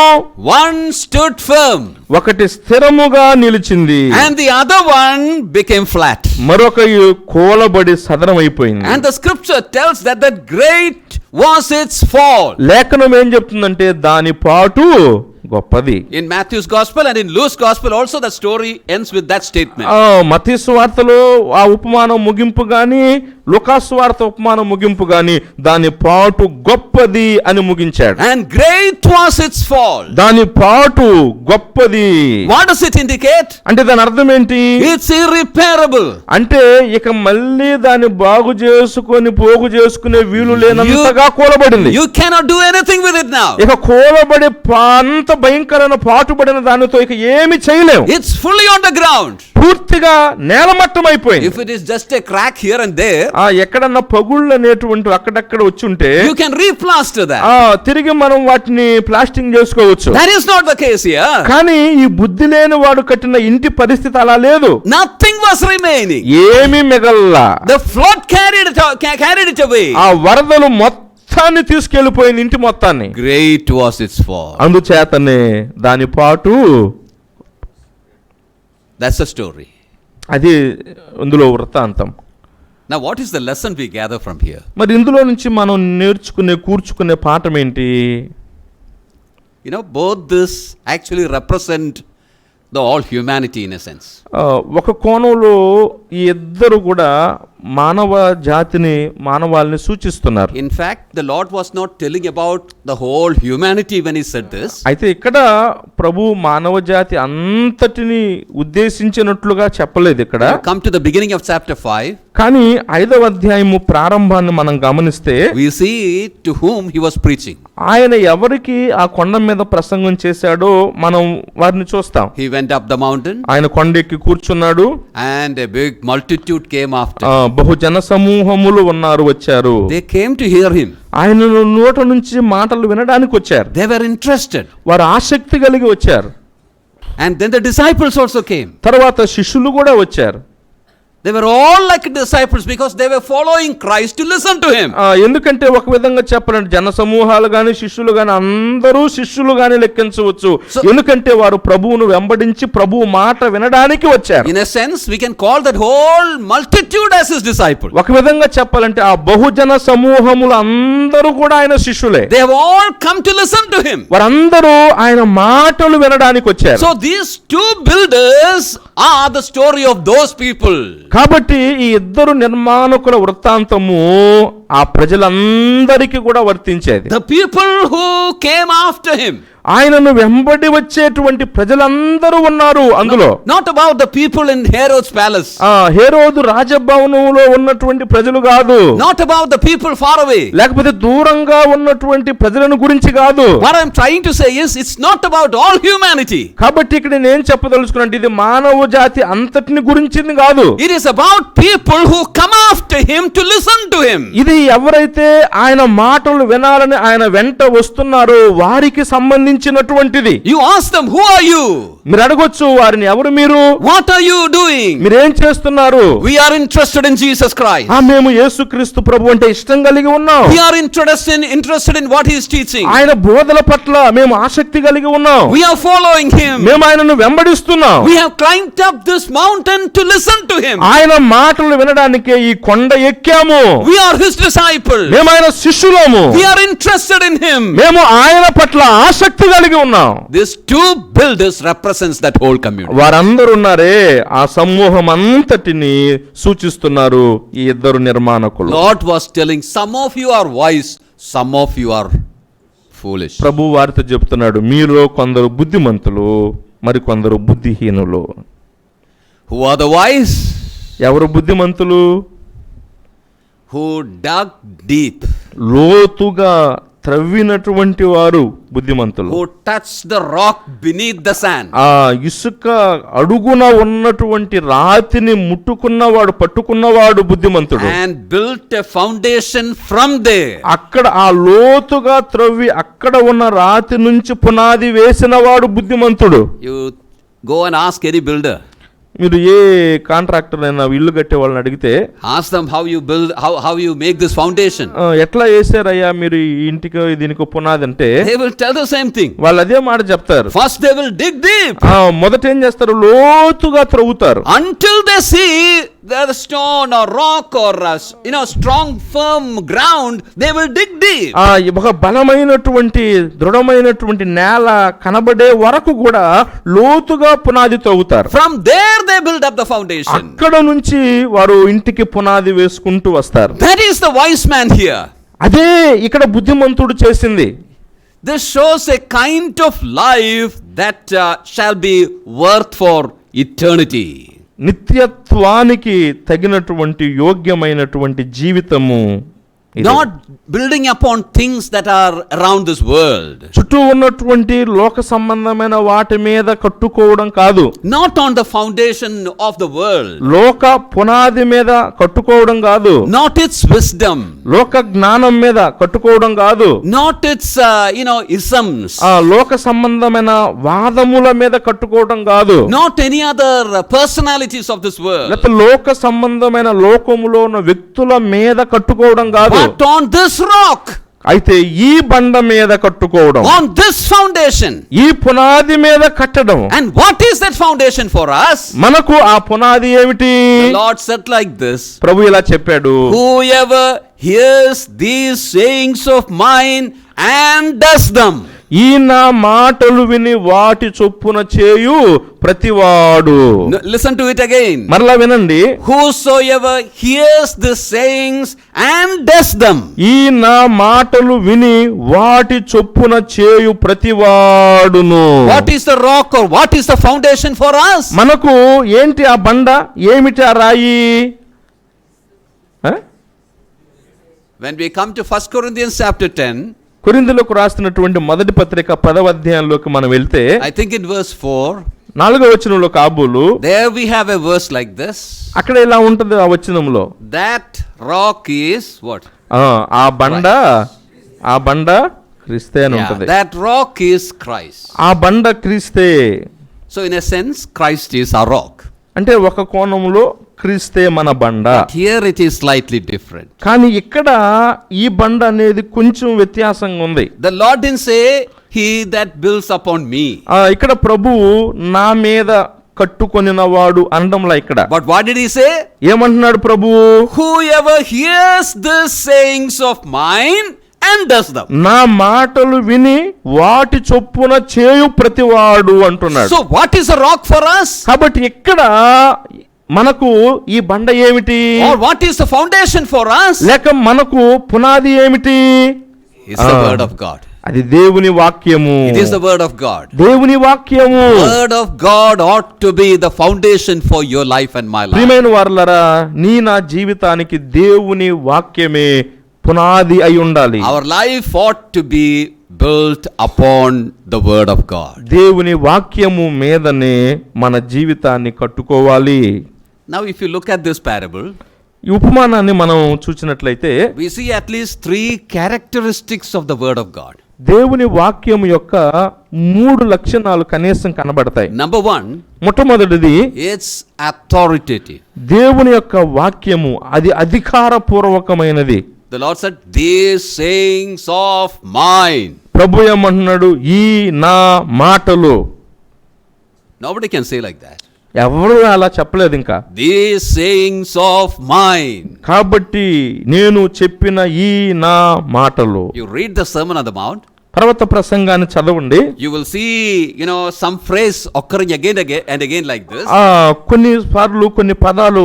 One stood firm. ఒకటి స్థిరముగా నిలిచింది. And the other one became flat. మరొక కూలబడి సదరమైపోయింది. And the scripture tells that great was its fall. లేఖనం ఏం చెప్తుందంటే దాని పాటు గొప్పది. In Matthew's gospel and in Luke's gospel also the story ends with that statement. మత్తయి సువార్తలో ఆ ఉపమానం ముగింపు గాని, లూకా సువార్త ఉపమానం ముగింపు గాని దాని పాటు గొప్పది అని ముగించాడు. And great was its fall. దాని పాటు గొప్పది. What does it indicate? అంటే దాని అర్థం ఏంటి? It's irreparable. అంటే ఇక మళ్ళీ దాన్ని బాగు చేసుకొని పోగు చేసుకునే వీలు లేనంతగా కూలబడింది. You cannot do anything with it now. ఇక కూలబడి అంత భయంకరమైన పాటుపడిన దానితో ఇక ఏమి చేయలేము. It's fully on the ground. పూర్తిగా నేలమట్టం అయిపోయింది. If it is just a crack here and there, ఎక్కడన్నా పగుళ్ళు అనేటువంటి అక్కడక్కడ వచ్చి ఉంటే you can replaster that. తిరిగి మనం వాటిని ప్లాస్టింగ్ చేసుకోవచ్చు. That is not the case here. కానీ ఈ బుద్ధి లేని వాడు కట్టిన ఇంటి పరిస్థితి అలా లేదు. Nothing was remaining. ఏమీ మిగల్లా. The flood carried it away. ఆ వరదలు మొత్తాన్ని తీసుకెళ్లిపోయింది, ఇంటి మొత్తాన్ని. Great was its fall. అందుచేతనే దాని పాటు. That's the story. అది ఇందులో వృత్తాంతం. Now what is the lesson we gather from here? మరి ఇందులో నుంచి మనం కూర్చుకునే పాఠం ఏంటి? Both this actually represent the all humanity in a sense. ఒక కోణంలో ఈ ఇద్దరు కూడా మానవ జాతిని, మానవాళిని సూచిస్తున్నారు. In fact, the Lord was not telling about the whole humanity when he said this. అయితే ఇక్కడ ప్రభు మానవ జాతి అంతటిని ఉద్దేశించినట్లుగా చెప్పలేదు ఇక్కడ. Come to the beginning of chapter 5. కానీ 5వ అధ్యాయము ప్రారంభాన్ని మనం గమనిస్తే we see to whom he was preaching. ఆయన ఎవరికి ఆ కొండ మీద ప్రసంగం చేశాడో మనం వారిని చూస్తాం. He went up the mountain. ఆయన కొండెక్కి కూర్చున్నాడు. And a big multitude came after. బహుజన సమూహములు ఉన్నారు, వచ్చారు. They came to hear him. ఆయన నోట నుంచి మాటలు వినడానికి వచ్చారు. They were interested. వారు ఆసక్తి కలిగి వచ్చారు. And then the disciples also came. తర్వాత శిష్యులు కూడా వచ్చారు. They were all like disciples because they were following Christ to listen to him. ఎందుకంటే ఒక విధంగా చెప్పాలంటే జన సమూహాలు గాని శిష్యులు గాని అందరూ శిష్యులు గాని లెక్కించవచ్చు. ఎందుకంటే వారు ప్రభువును వెంబడించి ప్రభువు మాట వినడానికి వచ్చారు. In a sense we can call that whole multitude as his disciples. ఒక విధంగా చెప్పాలంటే ఆ బహుజన సమూహములు అందరూ కూడా ఆయన శిష్యులే. They have all come to listen to him. వారందరూ ఆయన మాటలు వినడానికి వచ్చారు. So these two builders are the story of those people. కాబట్టి ఈ ఇద్దరు నిర్మాణకుల వృత్తాంతము ఆ ప్రజలందరికీ కూడా వర్తించేది. The people who came after him. ఆయనను వెంబడి వచ్చేటువంటి ప్రజలందరూ ఉన్నారు అందులో. Not about the people in Herod's palace. హేరోదు రాజభవనంలో ఉన్నటువంటి ప్రజలు కాదు. Not about the people far away. లేకపోతే దూరంగా ఉన్నటువంటి ప్రజలను గురించి కాదు. What I'm trying to say is, it's not about all humanity. కాబట్టి ఇక్కడ నేను చెప్పదలుచుకున్నాను, ఇది మానవ జాతి అంతటిని గురించింది కాదు. It is about people who come after him to listen to him. ఇది ఎవరైతే ఆయన మాటలు వినాలని ఆయన వెంట వస్తున్నారో వారికి సంబంధించినటువంటిది. You ask them, who are you? మీరు అడగొచ్చు వారిని, ఎవరు మీరు? What are you doing? మీరేం చేస్తున్నారు? We are interested in Jesus Christ. మేము యేసుక్రీస్తు ప్రభు అంటే ఇష్టం కలిగి ఉన్నాం. We are interested in what he is teaching. ఆయన బోధల పట్ల మేము ఆసక్తి కలిగి ఉన్నాం. We are following him. మేము ఆయనను వెంబడిస్తున్నాం. We have climbed up this mountain to listen to him. ఆయన మాటలు వినడానికే ఈ కొండ ఎక్కాము. We are his disciples. మేము ఆయన శిష్యులము. We are interested in him. మేము ఆయన పట్ల ఆసక్తి కలిగి ఉన్నాం. These two builders represents that whole community. వారందరూ ఉన్నారే ఆ సమూహం అంతటిని సూచిస్తున్నారు ఈ ఇద్దరు నిర్మాణకులు. Lord was telling, some of you are wise, some of you are foolish. ప్రభు వారితో చెప్తున్నాడు, మీలో కొందరు బుద్ధిమంతులు, మరి కొందరు బుద్ధిహీనులు. Who are the wise? ఎవరు బుద్ధిమంతులు? Who dug deep. లోతుగా త్రవ్వినటువంటి వారు బుద్ధిమంతులు. Who touched the rock beneath the sand. ఇసుక అడుగున ఉన్నటువంటి రాతిని ముట్టుకున్నవాడు, పట్టుకున్నవాడు బుద్ధిమంతుడు. And built a foundation from there. అక్కడ ఆ లోతుగా త్రవ్వి అక్కడ ఉన్న రాతి నుంచి పునాది వేసిన వాడు బుద్ధిమంతుడు. You go and ask any builder. మీరు ఏ కాంట్రాక్టర్ అయినా ఇల్లు కట్టే వాళ్ళని అడిగితే, ask them how you build, how you make this foundation. ఎట్లా వేసారయ్యా మీరు ఈ ఇంటికి దీనికి పునాది అంటే, they will tell the same thing. వాళ్ళు అదే మాట చెప్తారు. First they will dig deep. మొదట ఏం చేస్తారు? లోతుగా త్రవ్వుతారు. Until they see the stone or rock or strong firm ground, they will dig deep. ఒక బలమైనటువంటి దృఢమైనటువంటి నేల కనబడే వరకు కూడా లోతుగా పునాది త్రవ్వుతారు. From there they build up the foundation. అక్కడ నుంచి వారు ఇంటికి పునాది వేసుకుంటూ వస్తారు. That is the wise man here. అదే ఇక్కడ బుద్ధిమంతుడు చేసింది. This shows a kind of life that shall be worth for eternity. నిత్యత్వానికి తగినటువంటి యోగ్యమైనటువంటి జీవితము. Not building upon things that are around this world. చుట్టూ ఉన్నటువంటి లోక సంబంధమైన వాటి మీద కట్టుకోవడం కాదు. Not on the foundation of the world. లోక పునాది మీద కట్టుకోవడం కాదు. Not its wisdom. లోక జ్ఞానం మీద కట్టుకోవడం కాదు. Not its isms. లోక సంబంధమైన వాదముల మీద కట్టుకోవడం కాదు. Not any other personalities of this world. లేకపోతే లోక సంబంధమైన లోకములో ఉన్న వ్యక్తుల మీద కట్టుకోవడం కాదు. But on this rock. అయితే ఈ బండ మీద కట్టుకోవడం. On this foundation. ఈ పునాది మీద కట్టడం. And what is that foundation for us? మనకు ఆ పునాది ఏమిటి? The Lord said like this. ప్రభు ఇలా చెప్పాడు, whoever hears these sayings of mine and does them. ఈ నా మాటలు విని వాటి చొప్పున చేయు ప్రతివాడు. Listen to it again. మరలా వినండి. Whosoever hears the sayings and does them. ఈ నా మాటలు విని వాటి చొప్పున చేయు ప్రతివాడును. What is the rock or what is the foundation for us? మనకు ఏంటి ఆ బండ, ఏమిటి ఆ రాయి? When we come to 1 Corinthians chapter 10, కొరింథీయులకు రాస్తున్నటువంటి మొదటి పత్రిక 10వ అధ్యాయంలోకి మనం వెళ్తే, I think in verse 4, 4వ వచనంలో కాబోలు, there we have a verse like this. అక్కడ ఇలా ఉంటుంది ఆ వచనంలో, that rock is what? ఆ బండ క్రీస్తే అని ఉంటుంది. That rock is Christ. ఆ బండ క్రీస్తే. So in a sense, Christ is our rock. అంటే ఒక కోణంలో క్రీస్తే మన బండ. But here it is slightly different. కానీ ఇక్కడ ఈ బండ అనేది కొంచెం వ్యత్యాసంగా ఉంది. The Lord didn't say, he that builds upon me. ఇక్కడ ప్రభువు నా మీద కట్టుకొనినవాడు అనడంలా ఇక్కడ. But what did he say? ఏమంటున్నాడు ప్రభువు? Whoever hears the sayings of mine and does them. నా మాటలు విని వాటి చొప్పున చేయు ప్రతివాడు అంటున్నాడు. So what is a rock for us? కాబట్టి ఇక్కడ మనకు ఈ బండ ఏమిటి? Or what is the foundation for us? లేక మనకు పునాది ఏమిటి? It's the word of God. అది దేవుని వాక్యము. It is the word of God. దేవుని వాక్యము. Word of God ought to be the foundation for your life and my life. ప్రియమైన వారలారా, నీ నా జీవితానికి దేవుని వాక్యమే పునాది అయి ఉండాలి. Our life ought to be built upon the word of God. దేవుని వాక్యము మీదనే మన జీవితాన్ని కట్టుకోవాలి. Now if you look at this parable, ఈ ఉపమానాన్ని మనం చూసినట్లయితే we see at least 3 characteristics of the word of God. దేవుని వాక్యం యొక్క 3 లక్షణాలు కనీసం కనబడతాయి. Number 1, మొట్టమొదటిది it's authoritative. దేవుని యొక్క వాక్యము అది అధికారపూర్వకమైనది. The Lord said, these sayings of mine. ప్రభు ఏమంటున్నాడు, ఈ నా మాటలు. Nobody can say like that. ఎవరు అలా చెప్పలేదు ఇంకా. These sayings of mine. కాబట్టి నేను చెప్పిన ఈ నా మాటలు. You read the Sermon on the Mount. పర్వత ప్రసంగాన్ని చదవండి. You will see, some phrase occurring again and again like this. కొన్ని సార్లు కొన్ని పదాలు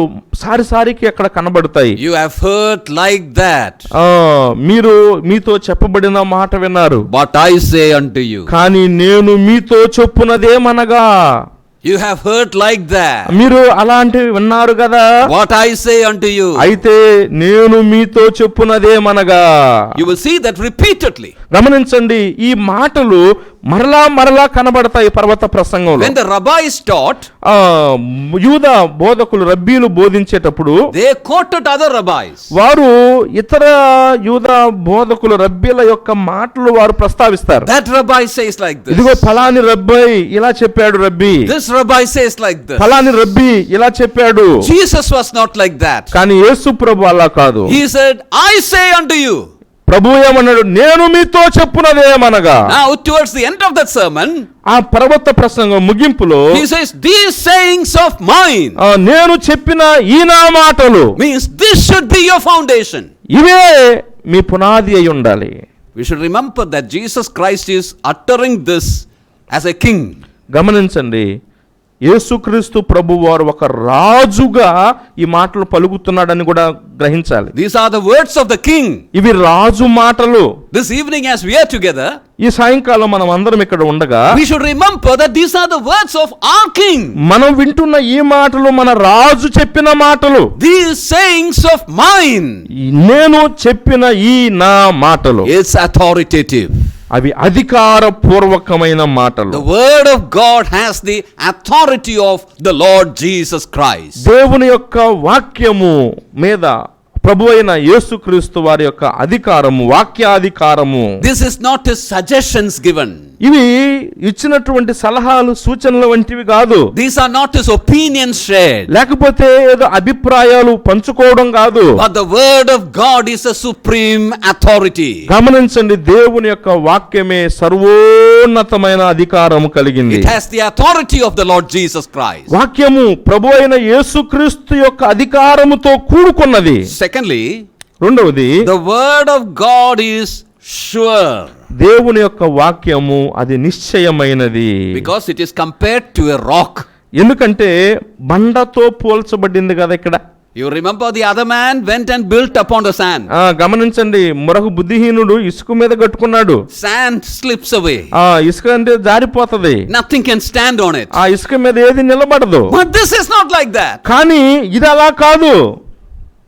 సారికి అక్కడ కనబడతాయి. You have heard like that. మీరు మీతో చెప్పబడిన మాట విన్నారు. But I say unto you. కానీ నేను మీతో చెప్పునదేమనగా. You have heard like that. మీరు అలాంటివి విన్నారు కదా. What I say unto you. అయితే నేను మీతో చెప్పునదేమనగా. You will see that repeatedly. గమనించండి, ఈ మాటలు మరలా కనబడతాయి పర్వత ప్రసంగంలో. When the rabbis taught, యూదా బోధకులు రబ్బీలు బోధించేటప్పుడు they quoted other rabbis. వారు ఇతర యూదా బోధకులు రబ్బీల యొక్క మాటలు వారు ప్రస్తావిస్తారు. That rabbi says like this. ఇదిగో ఫలాని రబ్బీ ఇలా చెప్పాడు రబ్బీ. This rabbi says like this. ఫలాని రబ్బీ ఇలా చెప్పాడు. Jesus was not like that. కానీ యేసు ప్రభు అలా కాదు. He said, I say unto you. ప్రభు ఏమన్నాడు, నేను మీతో చెప్పునదేమనగా. Now towards the end of that sermon, ఆ పర్వత ప్రసంగం ముగింపులో he says, these sayings of mine. నేను చెప్పిన ఈ నా మాటలు. Means this should be your foundation. ఇవే మీ పునాది అయి ఉండాలి. We should remember that Jesus Christ is uttering this as a king. గమనించండి, యేసుక్రీస్తు ప్రభువారు ఒక రాజుగా ఈ మాటలు పలుకుతున్నాడని కూడా గ్రహించాలి. These are the words of the king. ఇవి రాజు మాటలు. This evening as we are together, ఈ సాయంకాలం మనం అందరం ఇక్కడ ఉండగా we should remember that these are the words of our king. మనం వింటున్న ఈ మాటలు మన రాజు చెప్పిన మాటలు. These sayings of mine. నేను చెప్పిన ఈ నా మాటలు. It's authoritative. అవి అధికారపూర్వకమైన మాటలు. The word of God has the authority of the Lord Jesus Christ. దేవుని యొక్క వాక్యము మీద ప్రభు అయిన యేసుక్రీస్తు వారి యొక్క అధికారము, వాక్యాధికారము. This is not his suggestions given. ఇవి ఇచ్చినటువంటి సలహాలు సూచనలు వంటివి కాదు. These are not his opinions shared. లేకపోతే ఏదో అభిప్రాయాలు పంచుకోవడం కాదు. But the word of God is a supreme authority. గమనించండి, దేవుని యొక్క వాక్యమే సర్వోన్నతమైన అధికారము కలిగింది. It has the authority of the Lord Jesus Christ. వాక్యము ప్రభు అయిన యేసుక్రీస్తు యొక్క అధికారముతో కూడుకున్నది. Secondly, రెండవది, the word of God is sure. దేవుని యొక్క వాక్యము అది నిశ్చయమైనది. Because it is compared to a rock. ఎందుకంటే బండతో పోల్చబడింది కదా ఇక్కడ. You remember the other man went and built upon the sand. గమనించండి, మరొక బుద్ధిహీనుడు ఇసుక మీద కట్టుకున్నాడు. Sand slips away. ఇసుక అంటే జారిపోతది. Nothing can stand on it. ఆ ఇసుక మీద ఏది నిలబడదు. But this is not like that. కానీ ఇది అలా కాదు.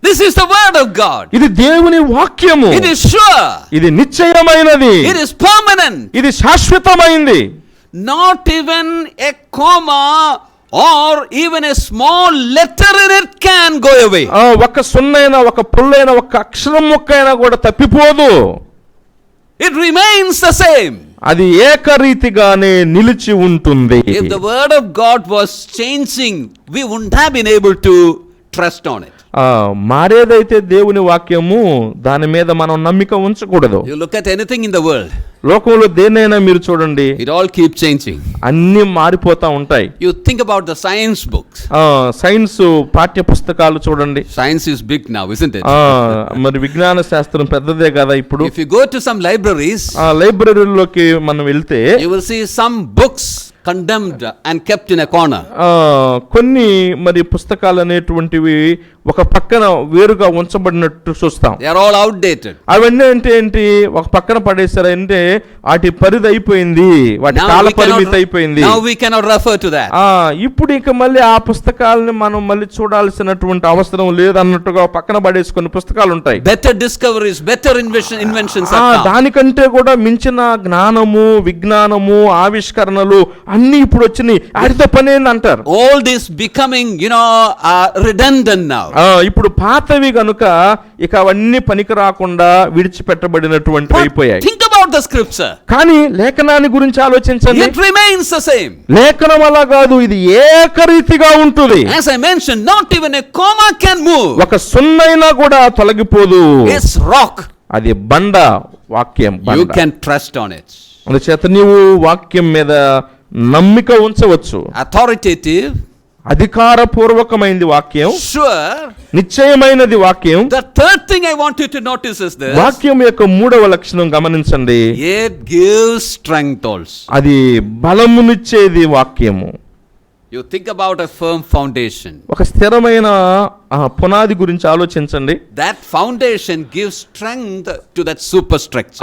This is the word of God. ఇది దేవుని వాక్యము. It is sure. ఇది నిశ్చయమైనది. It is permanent. ఇది శాశ్వతమైంది. Not even a comma or even a small letter in it can go away. ఒక సున్నైనా ఒక పుల్లైన ఒక అక్షరం ముక్కైనా కూడా తప్పిపోదు. It remains the same. అది ఏకరీతిగానే నిలిచి ఉంటుంది. If the word of God was changing, we wouldn't have been able to trust on it. మారేదైతే దేవుని వాక్యము, దాని మీద మనం నమ్మిక ఉంచకూడదు. You look at anything in the world, లోకంలో దేన్నైనా మీరు చూడండి, it all keeps changing. అన్ని మారిపోతా ఉంటాయి. You think about the science books. Science పాఠ్య పుస్తకాలు చూడండి. Science is big now, isn't it? మరి విజ్ఞాన శాస్త్రం పెద్దదే కదా ఇప్పుడు. If you go to some libraries, లైబ్రరీలోకి మనం వెళ్తే you will see some books condemned and kept in a corner. కొన్ని మరి పుస్తకాలు అనేటువంటివి ఒక పక్కన వేరుగా ఉంచబడినట్టు చూస్తాం. They are all outdated. అవన్నీ అంటే ఏంటి, ఒక పక్కన పడేశారు అంటే వాటి పరిధి అయిపోయింది, వాటి కాల పరిమితి అయిపోయింది. Now we cannot refer to that. ఇప్పుడు ఇక మళ్ళీ ఆ పుస్తకాలని మనం మళ్ళీ చూడాల్సినటువంటి అవసరం లేదన్నట్టుగా పక్కన పడేసుకున్న పుస్తకాలు ఉంటాయి. Better discoveries, better inventions are come. దానికంటే కూడా మించిన జ్ఞానము, విజ్ఞానము, ఆవిష్కరణలు అన్ని ఇప్పుడు వచ్చినాయి. వాటితో పని ఏందంటారు. All this becoming, redundant now. ఇప్పుడు పాతవి గనుక ఇక అవన్నీ పనికి రాకుండా విడిచిపెట్టబడినటువంటి అయిపోయాయి. Think about the scripture. కానీ లేఖనాన్ని గురించి ఆలోచించండి. It remains the same. లేఖనం అలా కాదు, ఇది ఏకరీతిగా ఉంటుంది. As I mentioned, not even a comma can move. ఒక సున్నైనా కూడా తొలగిపోదు. It's rock. అది బండ, వాక్యం బండ. You can trust on it. అందుచేత నీవు వాక్యం మీద నమ్మిక ఉంచవచ్చు. Authoritative, అధికారపూర్వకమైనది వాక్యం, sure, నిశ్చయమైనది వాక్యం. The third thing I want you to notice is this. వాక్యం యొక్క మూడవ లక్షణం గమనించండి. It gives strength also. అది బలమునిచ్చేది వాక్యము. You think about a firm foundation. ఒక స్థిరమైన పునాది గురించి ఆలోచించండి. That foundation gives strength to that superstructure.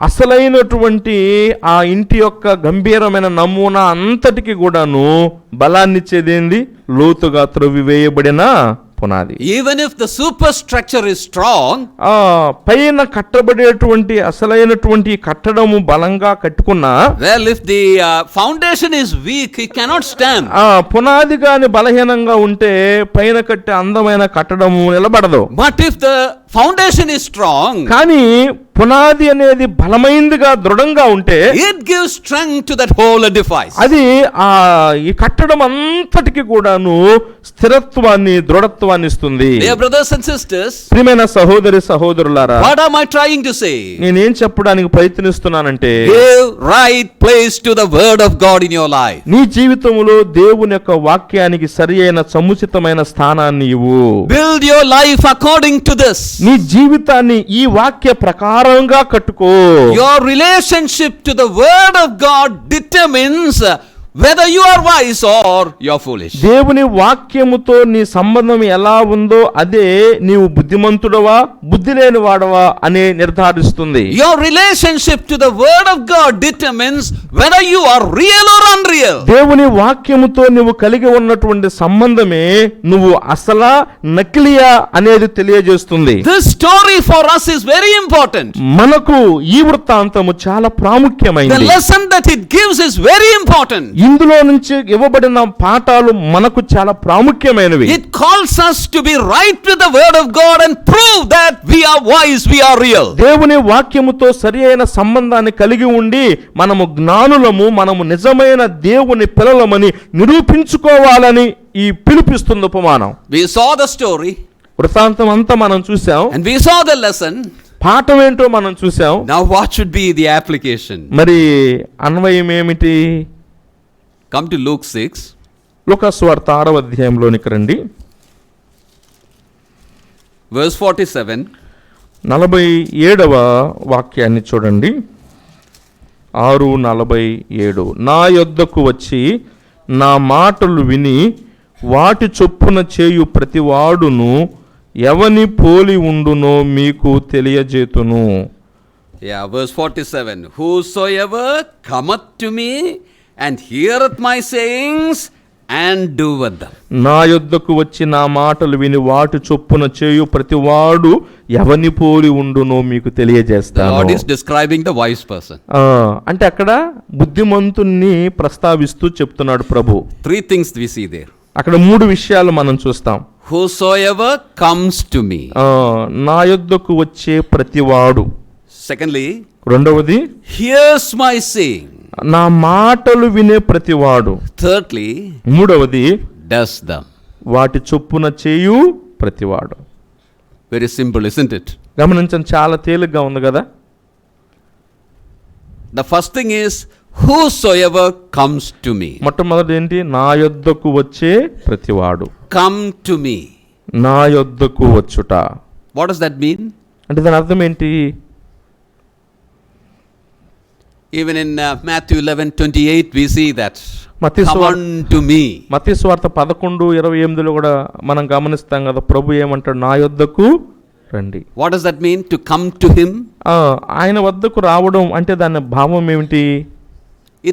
అసలైనటువంటి ఆ ఇంటి యొక్క గంభీరమైన నమూనా అంతటికి కూడాను బలాన్నిచ్చేది ఏంది? లోతుగా త్రవ్వివేయబడిన పునాది. Even if the superstructure is strong, పైన కట్టబడేటువంటి అసలైనటువంటి కట్టడము బలంగా కట్టుకున్నా, well, if the foundation is weak, it cannot stand. పునాది గాని బలహీనంగా ఉంటే పైన కట్టే అందమైన కట్టడము నిలబడదు. But if the foundation is strong, కానీ పునాది అనేది బలమైందిగా దృఢంగా ఉంటే, it gives strength to that whole edifice. అది ఈ కట్టడం అంతటికి కూడాను స్థిరత్వాన్ని, దృఢత్వాన్ని ఇస్తుంది. Dear brothers and sisters, ప్రియమైన సహోదరి సహోదరులారా, what am I trying to say? నేనేం చెప్పడానికి ప్రయత్నిస్తున్నానంటే, give right place to the word of God in your life. నీ జీవితంలో దేవుని యొక్క వాక్యానికి సరియైన సముచితమైన స్థానాన్ని ఇవ్వు. Build your life according to this. నీ జీవితాన్ని ఈ వాక్య ప్రకారంగా కట్టుకో. Your relationship to the word of God determines whether you are wise or you are foolish. దేవుని వాక్యముతో నీ సంబంధం ఎలా ఉందో అదే నీవు బుద్ధిమంతుడవా, బుద్ధి లేని వాడవా అని నిర్ధారిస్తుంది. Your relationship to the word of God determines whether you are real or unreal. దేవుని వాక్యముతో నువ్వు కలిగి ఉన్నటువంటి సంబంధమే నువ్వు అసలా నకిలియా అనేది తెలియజేస్తుంది. This story for us is very important. మనకు ఈ వృత్తాంతము చాలా ప్రాముఖ్యమైనది. The lesson that it gives is very important. ఇందులో నుంచి ఇవ్వబడిన పాఠాలు మనకు చాలా ప్రాముఖ్యమైనవి. It calls us to be right with the word of God and prove that we are wise, we are real. దేవుని వాక్యముతో సరియైన సంబంధాన్ని కలిగి ఉండి మనము జ్ఞానులము, మనము నిజమైన దేవుని పిల్లలమని నిరూపించుకోవాలని ఈ పిలుపిస్తుంది ఉపమానం. We saw the story. వృత్తాంతం అంతా మనం చూసాం. And we saw the lesson. పాఠం ఏంటో మనం చూసాం. Now what should be the application? మరి అన్వయం ఏమిటి? Come to Luke 6. లూకా సువార్త 6వ అధ్యాయంలోనికి రండి. Verse 47. 47వ వాక్యాన్ని చూడండి. 6:47. నా యొద్దకు వచ్చి నా మాటలు విని వాటి చొప్పున చేయు ప్రతివాడును ఎవని పోలి ఉండునో మీకు తెలియజేతును. Yeah, verse 47. Whosoever cometh to me and heareth my sayings and doeth them. నా యొద్దకు వచ్చి నా మాటలు విని వాటి చొప్పున చేయు ప్రతివాడు ఎవని పోలి ఉండునో మీకు తెలియజేస్తాను. God is describing the wise person. అంటే అక్కడ బుద్ధిమంతుణ్ణి ప్రస్తావిస్తూ చెప్తున్నాడు ప్రభు. 3 things we see there. అక్కడ 3 విషయాలు మనం చూస్తాం. Whosoever comes to me. నా యొద్దకు వచ్చే ప్రతివాడు. Secondly, రెండవది hears my saying. నా మాటలు వినే ప్రతివాడు. Thirdly, మూడవది does them. వాటి చొప్పున చేయు ప్రతివాడు. Very simple, isn't it? గమనించండి, చాలా తేలిగ్గా ఉంది కదా. The first thing is whosoever comes to me. మొట్టమొదటి ఏంటి? నా యొద్దకు వచ్చే ప్రతివాడు. Come to me. నా యొద్దకు వచ్చుట. What does that mean? అంటే దాని అర్థం ఏంటి? Even in Matthew 11:28 we see that. Mattayi Come unto me. మత్తయి సువార్త 11:28 కూడా మనం గమనిస్తాం కదా, ప్రభు ఏమంటాడు, నా యొద్దకు రండి. What does that mean, to come to him? ఆయన వద్దకు రావడం అంటే దాని భావం ఏమిటి?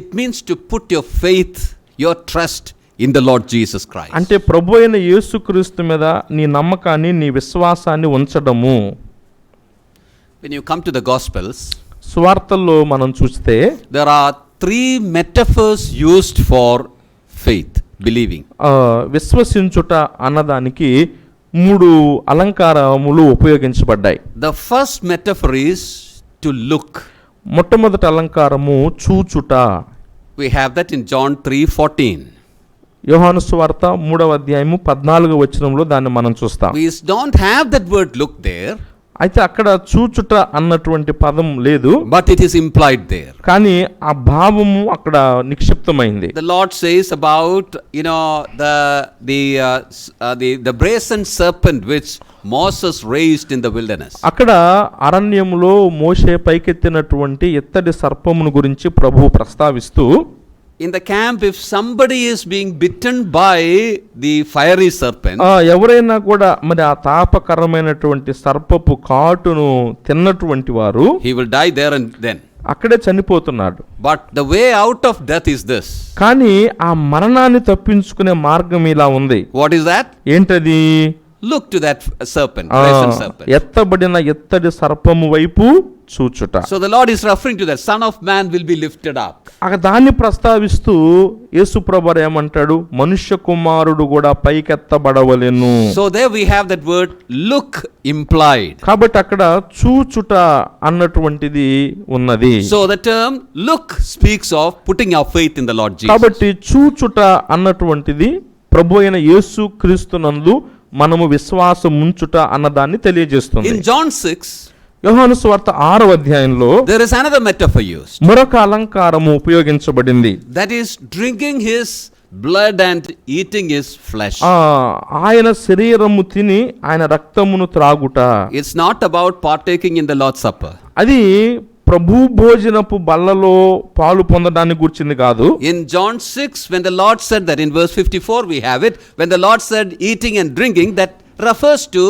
It means to put your faith, your trust in the Lord Jesus Christ. అంటే ప్రభు అయిన యేసుక్రీస్తు మీద నీ నమ్మకాన్ని, నీ విశ్వాసాన్ని ఉంచడము. When you come to the Gospels, సువార్తల్లో మనం చూస్తే there are 3 metaphors used for faith, believing. విశ్వసించుట అన్నదానికి 3 అలంకారములు ఉపయోగించబడ్డాయి. The first metaphor is to look. మొట్టమొదటి అలంకారము చూచుట. We have that in John 3:14. యోహాను సువార్త 3:14 దాన్ని మనం చూస్తాం. We don't have that word look there. అయితే అక్కడ చూచుట అన్నటువంటి పదం లేదు, but it is implied there. కానీ ఆ భావము అక్కడ నిక్షిప్తమైంది. The Lord says about, the brazen serpent which Moses raised in the wilderness. అక్కడ అరణ్యములో మోషే పైకెత్తినటువంటి ఎత్తడి సర్పమును గురించి ప్రభువు ప్రస్తావిస్తూ, in the camp, if somebody is being bitten by the fiery serpent, ఎవరైనా కూడా మరి ఆ తాపకరమైనటువంటి సర్పపు కాటును తిన్నటువంటి వారు, he will die there and then. అక్కడే చనిపోతున్నాడు. But the way out of death is this. కానీ ఆ మరణాన్ని తప్పించుకునే మార్గం ఇలా ఉంది. What is that? ఏంటది? Look to that serpent, brazen serpent. ఎత్తబడిన ఎత్తడి సర్పము వైపు చూచుట. So the Lord is referring to that, Son of Man will be lifted up. దాన్ని ప్రస్తావిస్తూ యేసు ప్రభువు ఏమంటాడు, మనుష్య కుమారుడు కూడా పైకెత్తబడవలెను. So there we have that word look implied. కాబట్టి అక్కడ చూచుట అన్నటువంటిది ఉన్నది. So the term look speaks of putting our faith in the Lord Jesus. కాబట్టి చూచుట అన్నటువంటిది ప్రభు అయిన యేసు క్రీస్తునందు మనము విశ్వాసం ఉంచుట అన్నదాన్ని తెలియజేస్తుంది. In John 6, యోహాను సువార్త 6 there is another metaphor used. మరొక అలంకారము ఉపయోగించబడింది. That is drinking his blood and eating his flesh. ఆయన శరీరము తిని ఆయన రక్తమును త్రాగుట. It's not about partaking in the Lord's Supper. అది ప్రభు భోజనపు బల్లలో పాలు పొందడానికి గుర్చింది కాదు. In John 6, when the Lord said that, in verse 54 we have it, when the Lord said eating and drinking, that refers to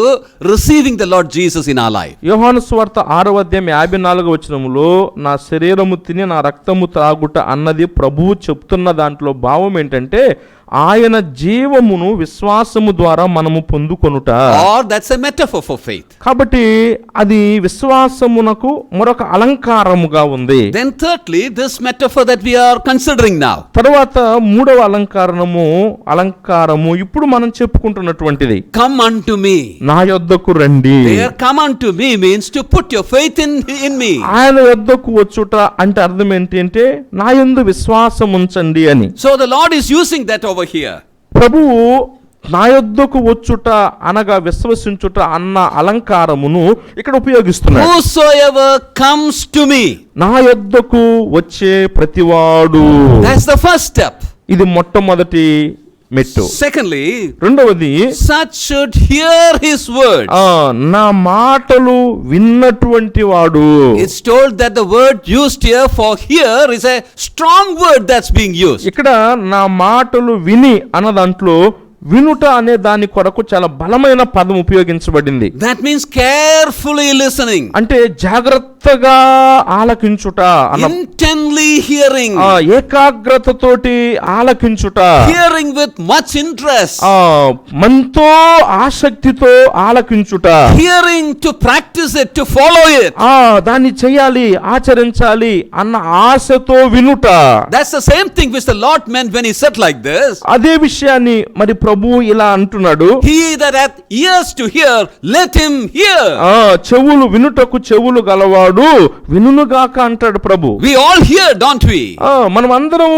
receiving the Lord Jesus in our life. యోహాను సువార్త 6:54 నా శరీరము తిని నా రక్తము త్రాగుట అన్నది ప్రభువు చెప్తున్న దాంట్లో భావం ఏంటంటే ఆయన జీవమును విశ్వాసము ద్వారా మనము పొందుకొనుట. Or that's a metaphor for faith. కాబట్టి అది విశ్వాసమునకు మరొక అలంకారముగా ఉంది. Then thirdly, this metaphor that we are considering now. తర్వాత మూడవ అలంకారము ఇప్పుడు మనం చెప్పుకుంటున్నటువంటిది. Come unto me. నా యొద్దకు రండి. There, come unto me means to put your faith in me. ఆయన యొద్దకు వచ్చుట అంటే అర్థం ఏంటి అంటే నా యందు విశ్వాసం ఉంచండి అని. So the Lord is using that over here. ప్రభువు నా యొద్దకు వచ్చుట అనగా విశ్వసించుట అన్న అలంకారమును ఇక్కడ ఉపయోగిస్తున్నాడు. Whosoever comes to me. నా యొద్దకు వచ్చే ప్రతివాడు. That's the first step. ఇది మొట్టమొదటి మెట్టు. Secondly, రెండవది, such should hear his word. నా మాటలు విన్నటువంటి వాడు. It's told that the word used here for hear is a strong word that's being used. ఇక్కడ నా మాటలు విని అన్న దాంట్లో వినుట అనే దాని కొరకు చాలా బలమైన పదం ఉపయోగించబడింది. That means carefully listening. అంటే జాగ్రత్తగా ఆలకించుట, intently hearing. ఏకాగ్రతతోటి ఆలకించుట. Hearing with much interest. ఎంతో ఆసక్తితో ఆలకించుట. Hearing to practice it, to follow it. దాన్ని చేయాలి, ఆచరించాలి అన్న ఆశతో వినుట. That's the same thing which the Lord meant when he said like this. అదే విషయాన్ని మరి ప్రభు ఇలా అంటున్నాడు, he that hath ears to hear, let him hear. చెవులు వినుటకు చెవులు గలవాడు వినుగాక అంటాడు ప్రభు. We all hear, don't we? మనం అందరం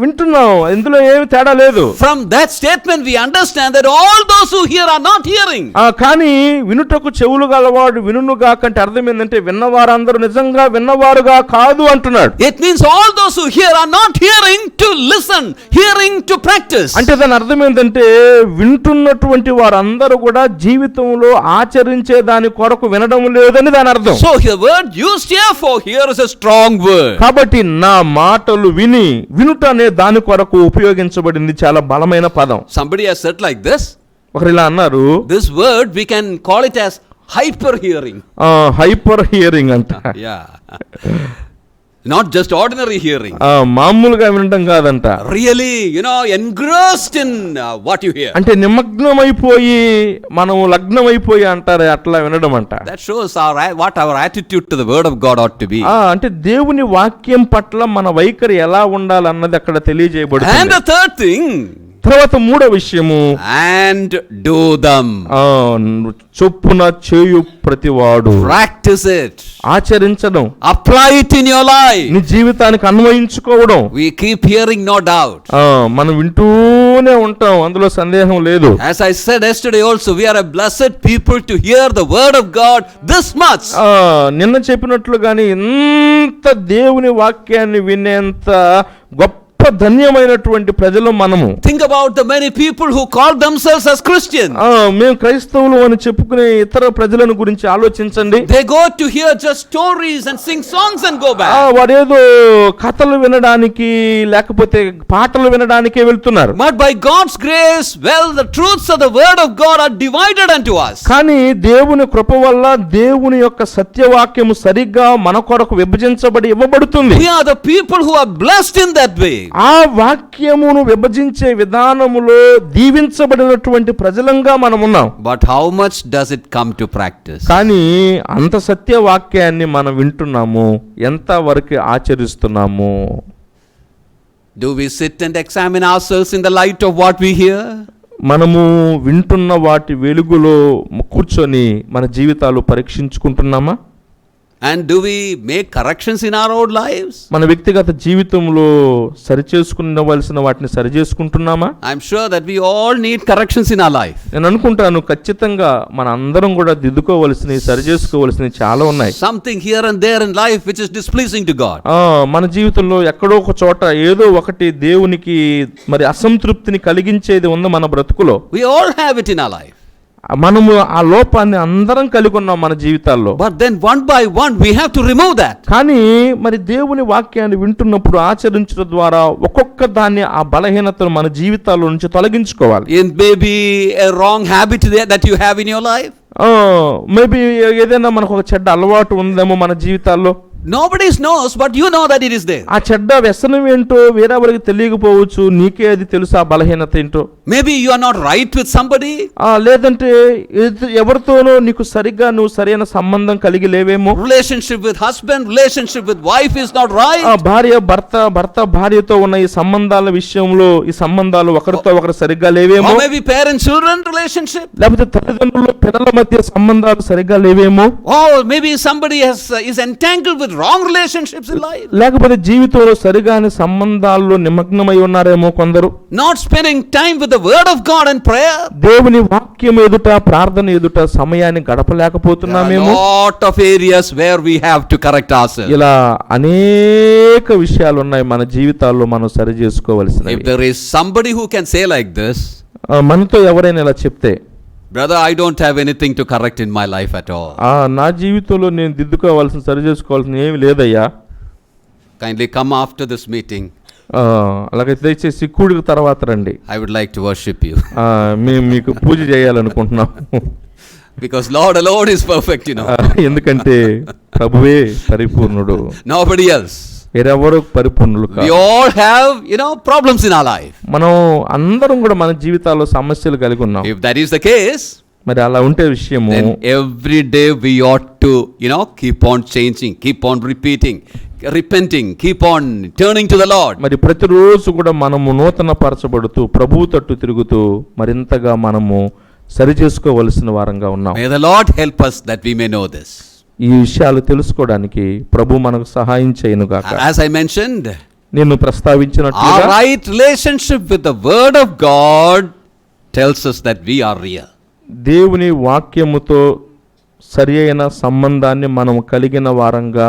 వింటున్నాం, ఇందులో ఏమి తేడా లేదు. From that statement we understand that all those who hear are not hearing. కానీ వినుటకు చెవులు గలవాడు వినుగాక అంటే అర్థం ఏంటంటే విన్నవారందరూ నిజంగా విన్నవారుగా కాదు అంటున్నాడు. It means all those who hear are not hearing to listen, hearing to practice. అంటే దాని అర్థం ఏంటంటే వింటున్నటువంటి వారందరూ కూడా జీవితంలో ఆచరించే దాని కొరకు వినడం లేదని దాని అర్థం. So the word used here for here is a strong word. కాబట్టి నా మాటలు వినుట అనే దాని కొరకు ఉపయోగించబడింది చాలా బలమైన పదం. Somebody has said like this. ఒకరు ఇలా అన్నారు, This word we can call it as hyper hearing. Hyper hearing అంట. Yeah. Not just ordinary hearing. మామూలుగా వినడం కాదంట. Really, engrossed in what you hear. అంటే నిమగ్నమైపోయి మనం లగ్నమైపోయి అంటారే అట్లా వినడం అంట. That shows what our attitude to the word of God ought to be. అంటే దేవుని వాక్యం పట్ల మన వైఖరి ఎలా ఉండాలన్నది అక్కడ తెలియజేయబడుతుంది. And the third thing, తర్వాత మూడో విషయము, and do them. చొప్పున చేయు ప్రతివాడు. Practice it. ఆచరించడం. Apply it in your life. నీ జీవితానికి అన్వయించుకోవడం. We keep hearing, no doubt. మనం వింటూనే ఉంటాం, అందులో సందేహం లేదు. As I said yesterday also, we are a blessed people to hear the word of God this much. నిన్న చెప్పినట్లుగాని ఇంత దేవుని వాక్యాన్ని వినేంత గొప్ప ధన్యమైనటువంటి ప్రజలు మనము. Think about the many people who call themselves as Christians. మేము క్రైస్తవులు అని చెప్పుకునే ఇతర ప్రజలను గురించి ఆలోచించండి. They go to hear just stories and sing songs and go back. వారేదో కథలు వినడానికి లేకపోతే పాటలు వినడానికే వెళ్తున్నారు. But by God's grace, the truths of the word of God are divided unto us. కానీ దేవుని కృప వల్ల దేవుని యొక్క సత్యవాక్యము సరిగ్గా మన కొరకు విభజించబడి ఇవ్వబడుతుంది. We are the people who are blessed in that way. ఆ వాక్యమును విభజించే విధానములో దీవించబడినటువంటి ప్రజలంగా మనం ఉన్నాం. But how much does it come to practice? కానీ అంత సత్యవాక్యాన్ని మనం వింటున్నాము, ఎంత వరకు ఆచరిస్తున్నాము? Do we sit and examine ourselves in the light of what we hear? మనము వింటున్న వాటి వెలుగులో కూర్చొని మన జీవితాలు పరీక్షించుకుంటున్నామా? And do we make corrections in our own lives? మన వ్యక్తిగత జీవితంలో సరిచేసుకునవలసిన వాటిని సరిచేసుకుంటున్నామా? I'm sure that we all need corrections in our life. నేను అనుకుంటాను ఖచ్చితంగా మన అందరం కూడా దిద్దుకోవలసినవి సరిచేసుకోవలసినవి చాలా ఉన్నాయి. Something here and there in life which is displeasing to God. మన జీవితంలో ఎక్కడో ఒక చోట ఏదో ఒకటి దేవునికి మరి అసంతృప్తిని కలిగించేది ఉంది మన బ్రతుకులో. We all have it in our life. మనము ఆ లోపాన్ని అందరం కలిగి ఉన్నాం మన జీవితాల్లో. But then one by one we have to remove that. కానీ మరి దేవుని వాక్యాన్ని వింటున్నప్పుడు ఆచరించడం ద్వారా ఒక్కొక్క దాన్ని ఆ బలహీనతను మన జీవితాల్లో నుంచి తొలగించుకోవాలి. It may be a wrong habit that you have in your life. Maybe ఏదైనా మనకు ఒక చెడ్డ అలవాటు ఉందేమో మన జీవితాల్లో. Nobody knows, but you know that it is there. ఆ చెడ్డ వ్యసనం ఏంటో వేరెవరికి తెలియకపోవచ్చు, నీకే అది తెలుసు ఆ బలహీనత ఏంటో. Maybe you are not right with somebody. లేదంటే ఎవరితోనో నీకు సరిగ్గా నువ్వు సరైన సంబంధం కలిగి లేవేమో. Relationship with husband, relationship with wife is not right. భర్త భార్యతో ఉన్న ఈ సంబంధాల విషయంలో ఈ సంబంధాలు ఒకరితో ఒకరు సరిగ్గా లేవేమో. Or maybe parent children relationship. లేకపోతే తల్లిదండ్రులు పిల్లల మధ్య సంబంధాలు సరిగ్గా లేవేమో. Or maybe somebody is entangled with wrong relationships in life. లేకపోతే జీవితంలో సరిగాని సంబంధాల్లో నిమగ్నమై ఉన్నారేమో కొందరు. Not spending time with the word of God and prayer. దేవుని వాక్యం ఎదుట ప్రార్థన ఎదుట సమయాన్ని గడపలేకపోతున్నామేమో. Lot of areas where we have to correct ourselves. ఇలా అనేక విషయాలు ఉన్నాయి మన జీవితాల్లో మనం సరి చేసుకోవాల్సినవి. If there is somebody who can say like this, మనతో ఎవరైనా ఇలా చెప్తే, brother, I don't have anything to correct in my life at all. నా జీవితంలో నేను దిద్దుకోవాల్సిన సరి చేసుకోవాల్సిన ఏమి లేదయ్యా. Kindly come after this meeting. అలాగైతే దయచేసి కూడిక తర్వాత రండి. I would like to worship you. మేము మీకు పూజ చేయాలనుకుంటున్నాం. Because Lord alone is perfect, ఎందుకంటే ప్రభువే పరిపూర్ణుడు. Nobody else. వేరెవరు పరిపూర్ణులు కాదు. We all have, problems in our life. మనం అందరం కూడా మన జీవితాల్లో సమస్యలు కలిగి ఉన్నాం. If that is the case, మరి అలా ఉంటే విషయము, then every day we ought to, keep on changing, keep on repeating, repenting, keep on turning to the Lord. మరి ప్రతిరోజు కూడా మనము నూతన పరచబడుతూ ప్రభువు తట్టు తిరుగుతూ మరింతగా మనము సరి చేసుకోవలసిన వారంగా ఉన్నాం. May the Lord help us that we may know this. ఈ విషయాలు తెలుసుకోవడానికి ప్రభు మనకు సహాయం చేయనుగాక. As I mentioned, నేను ప్రస్తావించినట్లుగా our right relationship with the word of God tells us that we are real. దేవుని వాక్యముతో సరి అయిన సంబంధాన్ని మనం కలిగిన వారంగా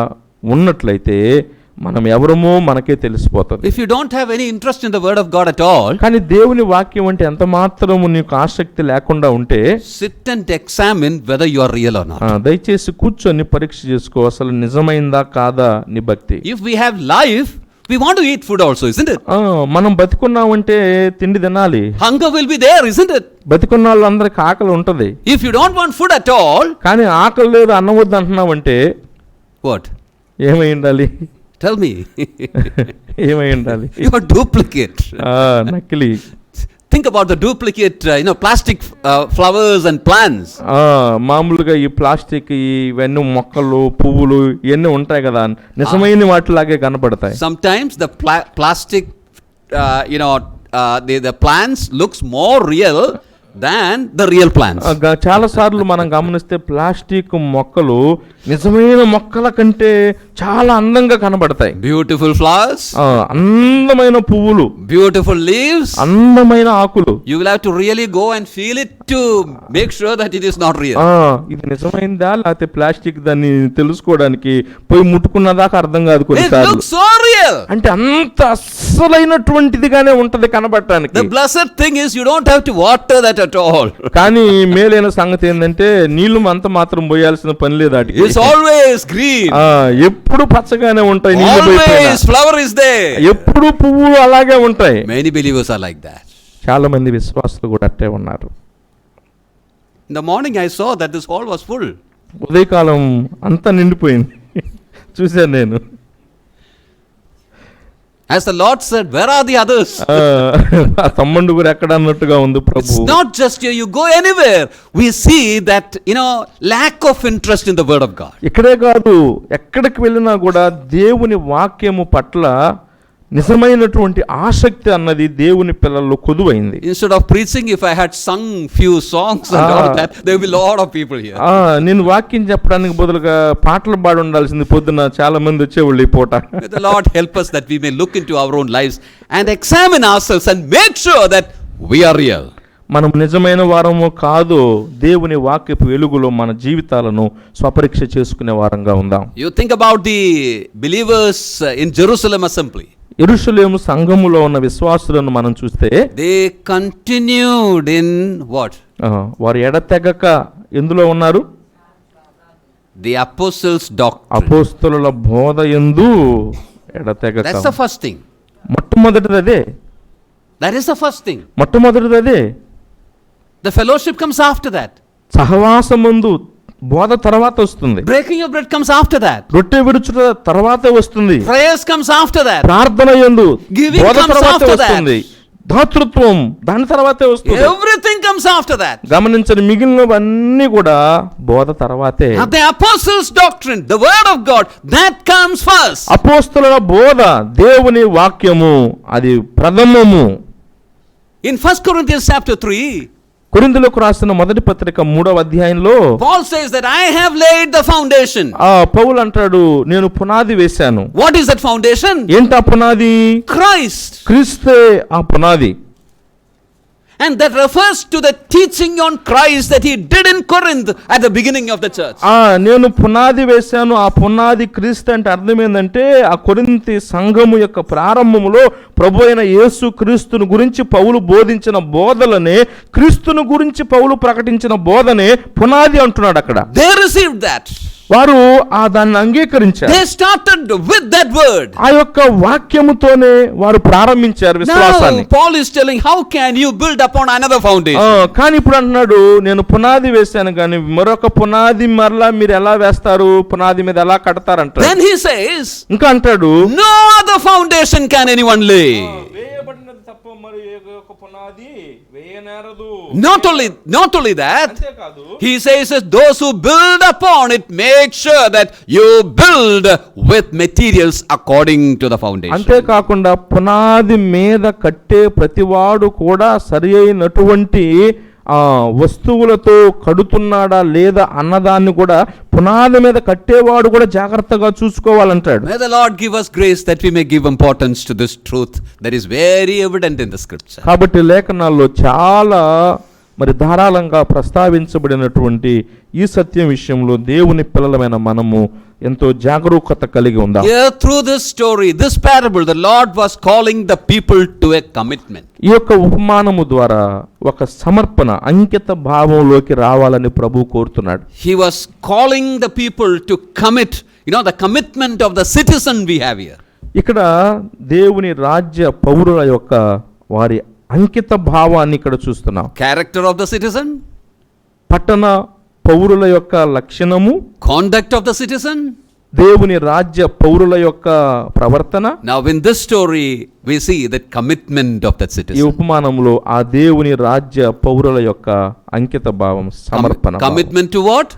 ఉన్నట్లయితే మనం ఎవరమో మనకే తెలిసిపోతుంది. If you don't have any interest in the word of God at all, కానీ దేవుని వాక్యం అంటే ఎంత మాత్రము నీకు ఆసక్తి లేకుండా ఉంటే sit and examine whether you are real or not. దయచేసి కూర్చొని పరీక్ష చేసుకో, అసలు నిజమైందా కాదా నీ భక్తి. If we have life, we want to eat food also, isn't it? మనం బతికున్నామంటే తిండి తినాలి. Hunger will be there, isn't it? బతికున్న వాళ్ళందరికీ ఆకలి ఉంటది. If you don't want food at all, కానీ ఆకలి లేదు అన్నం వద్దు అంటున్నావంటే what? ఏమై ఉండాలి? Tell me. ఏమై ఉండాలి? You are duplicate. నకిలీ. Think about the duplicate, plastic flowers and plants. మామూలుగా ఈ ప్లాస్టిక్ ఇవన్నీ మొక్కలు పువ్వులు ఇవన్నీ ఉంటాయి కదా, నిజమైన వాటిలాగే కనపడతాయి. Sometimes the plastic, the plants looks more real than the real plants. చాలా సార్లు మనం గమనిస్తే ప్లాస్టిక్ మొక్కలు నిజమైన మొక్కల కంటే చాలా అందంగా కనబడతాయి. Beautiful flowers, అందమైన పువ్వులు, beautiful leaves, అందమైన ఆకులు. You will have to really go and feel it to make sure that it is not real. ఇది నిజమైందా లేకపోతే ప్లాస్టిక్ దాన్ని తెలుసుకోవడానికి పోయి ముట్టుకున్నదాకా అర్థం కాదు It కొన్నిసార్లు. looks so real. అంటే అంత అస్సలైనటువంటిదిగానే ఉంటది కనబడటానికి. The blessed thing is you don't have to water that at all. కానీ మేలైన సంగతి ఏంటంటే నీళ్లు అంత మాత్రం పోయాల్సిన పని లేదు వాటికి. It's always green. ఎప్పుడు పచ్చగానే ఉంటాయి, నీళ్లు పోయిపోయినా. Always flower is there. ఎప్పుడు పువ్వులు అలాగే ఉంటాయి. Many believers are like that. చాలా మంది విశ్వాసులు కూడా అట్టే ఉన్నారు. In the morning I saw that this hall was full. ఉదయకాలం అంతా నిండిపోయింది చూశాను నేను. As the Lord said, where are the others? తమ్ముడు కూడా ఎక్కడ అన్నట్టుగా ఉంది ప్రభు. It's not just here, you go anywhere, we see that lack of interest in the word of God. ఇక్కడే కాదు, ఎక్కడికి వెళ్ళినా కూడా దేవుని వాక్యము పట్ల నిజమైనటువంటి ఆసక్తి అన్నది దేవుని పిల్లల్లో కొదువైంది. Instead of preaching, if I had sung few songs and all that, there will be a lot of people here. నేను వాక్యం చెప్పడానికి బదులుగా పాటలు పాడి ఉండాల్సింది, పొద్దున చాలా మంది వచ్చేవాళ్ళు ఈ పూట. May the Lord help us that we may look into our own lives and examine ourselves and make sure that we are real. మనం నిజమైన వారము కాదు, దేవుని వాక్యపు వెలుగులో మన జీవితాలను స్వపరీక్ష చేసుకునే వారంగా ఉందాం. You think about the believers in Jerusalem assembly. యెరూషలేము సంఘములో ఉన్న విశ్వాసులను మనం చూస్తే they continued in what? వారు ఎడతెగక ఎందులో ఉన్నారు? The apostles' doctrine. అపోస్తలుల బోధ యందు ఎడతెగక. That's the first thing. మొట్టమొదటిది అదే. That is the first thing. మొట్టమొదటిది అదే. The fellowship comes after that. సహవాసమందు బోధ తర్వాత వస్తుంది. Breaking of bread comes after that. రొట్టె విరుచుట తర్వాతే వస్తుంది. Prayers comes after that. ప్రార్థన యందు Giving బోధ comes తర్వాతే after వస్తుంది. దాతృత్వం దాని తర్వాతే వస్తుంది. Everything comes after that. గమనించండి, మిగిలినవన్నీ కూడా బోధ తర్వాతే. The apostles' doctrine, the word of God, that comes first. అపోస్తలుల బోధ, దేవుని వాక్యము, అది ప్రథమము. In 1 Corinthians chapter 3, కొరింథీయులకు రాసిన మొదటి పత్రిక 3వ అధ్యాయంలో Paul says that I have laid the foundation. పౌలు అంటాడు, నేను పునాది వేశాను. What is that foundation? ఏంటి ఆ పునాది? Christ. క్రీస్తే ఆ పునాది. And that refers to the teaching on Christ that he did in Corinth at the beginning of the church. నేను పునాది వేశాను, ఆ పునాది క్రీస్తు అంటే అర్థం ఏంటంటే ఆ కొరింథీ సంఘము యొక్క ప్రారంభములో ప్రభు అయిన యేసు క్రీస్తును గురించి పౌలు బోధించిన బోధలనే, క్రీస్తును గురించి పౌలు ప్రకటించిన బోధనే పునాది అంటున్నాడు అక్కడ. They received that. వారు దాన్ని అంగీకరించారు. They started with that word. ఆ యొక్క వాక్యముతోనే వారు ప్రారంభించారు విశ్వాసాన్ని. Now Paul is telling, how can you build upon another foundation? కానీ ఇప్పుడు అంటున్నాడు, నేను పునాది వేశాను కానీ మరొక పునాది మరలా మీరు ఎలా వేస్తారు, పునాది మీద ఎలా కడతారంటారు. Then he says, ఇంకా అంటాడు, no other foundation can anyone lay. వేయబడినది తప్ప మరి ఒక పునాది వేయనేరదు. Not only that, అంతేకాదు, he says that those who build upon it, make sure that you build with materials according to the foundation. అంతేకాకుండా పునాది మీద కట్టే ప్రతివాడు కూడా సరి అయినటువంటి వస్తువులతో కడుతున్నాడా లేదా అన్నదాన్ని కూడా పునాది మీద కట్టేవాడు కూడా జాగ్రత్తగా చూసుకోవాలంటాడు. May the Lord give us grace that we may give importance to this truth that is very evident in the scripture. కాబట్టి లేఖనాల్లో చాలా మరి ధారాళంగా ప్రస్తావించబడినటువంటి ఈ సత్యం విషయంలో దేవుని పిల్లలమైన మనము ఎంతో జాగరూకత కలిగి ఉందాం. Here through this story, this parable, the Lord was calling the people to a commitment. ఈ యొక్క ఉపమానము ద్వారా ఒక సమర్పణ, అంకిత భావంలోకి రావాలని ప్రభువు కోరుతున్నాడు. He was calling the people to commit, the commitment of the citizen we have here. ఇక్కడ దేవుని రాజ్య పౌరుల యొక్క వారి అంకిత భావాన్ని ఇక్కడ చూస్తున్నాం. Character of the citizen, పట్టణ పౌరుల యొక్క లక్షణము, conduct of the citizen. దేవుని రాజ్య పౌరుల యొక్క ప్రవర్తన. Now in this story we see that commitment of that ఈ citizen. ఉపమానంలో ఆ దేవుని రాజ్య పౌరుల యొక్క అంకిత భావం, సమర్పణ. Commitment to what?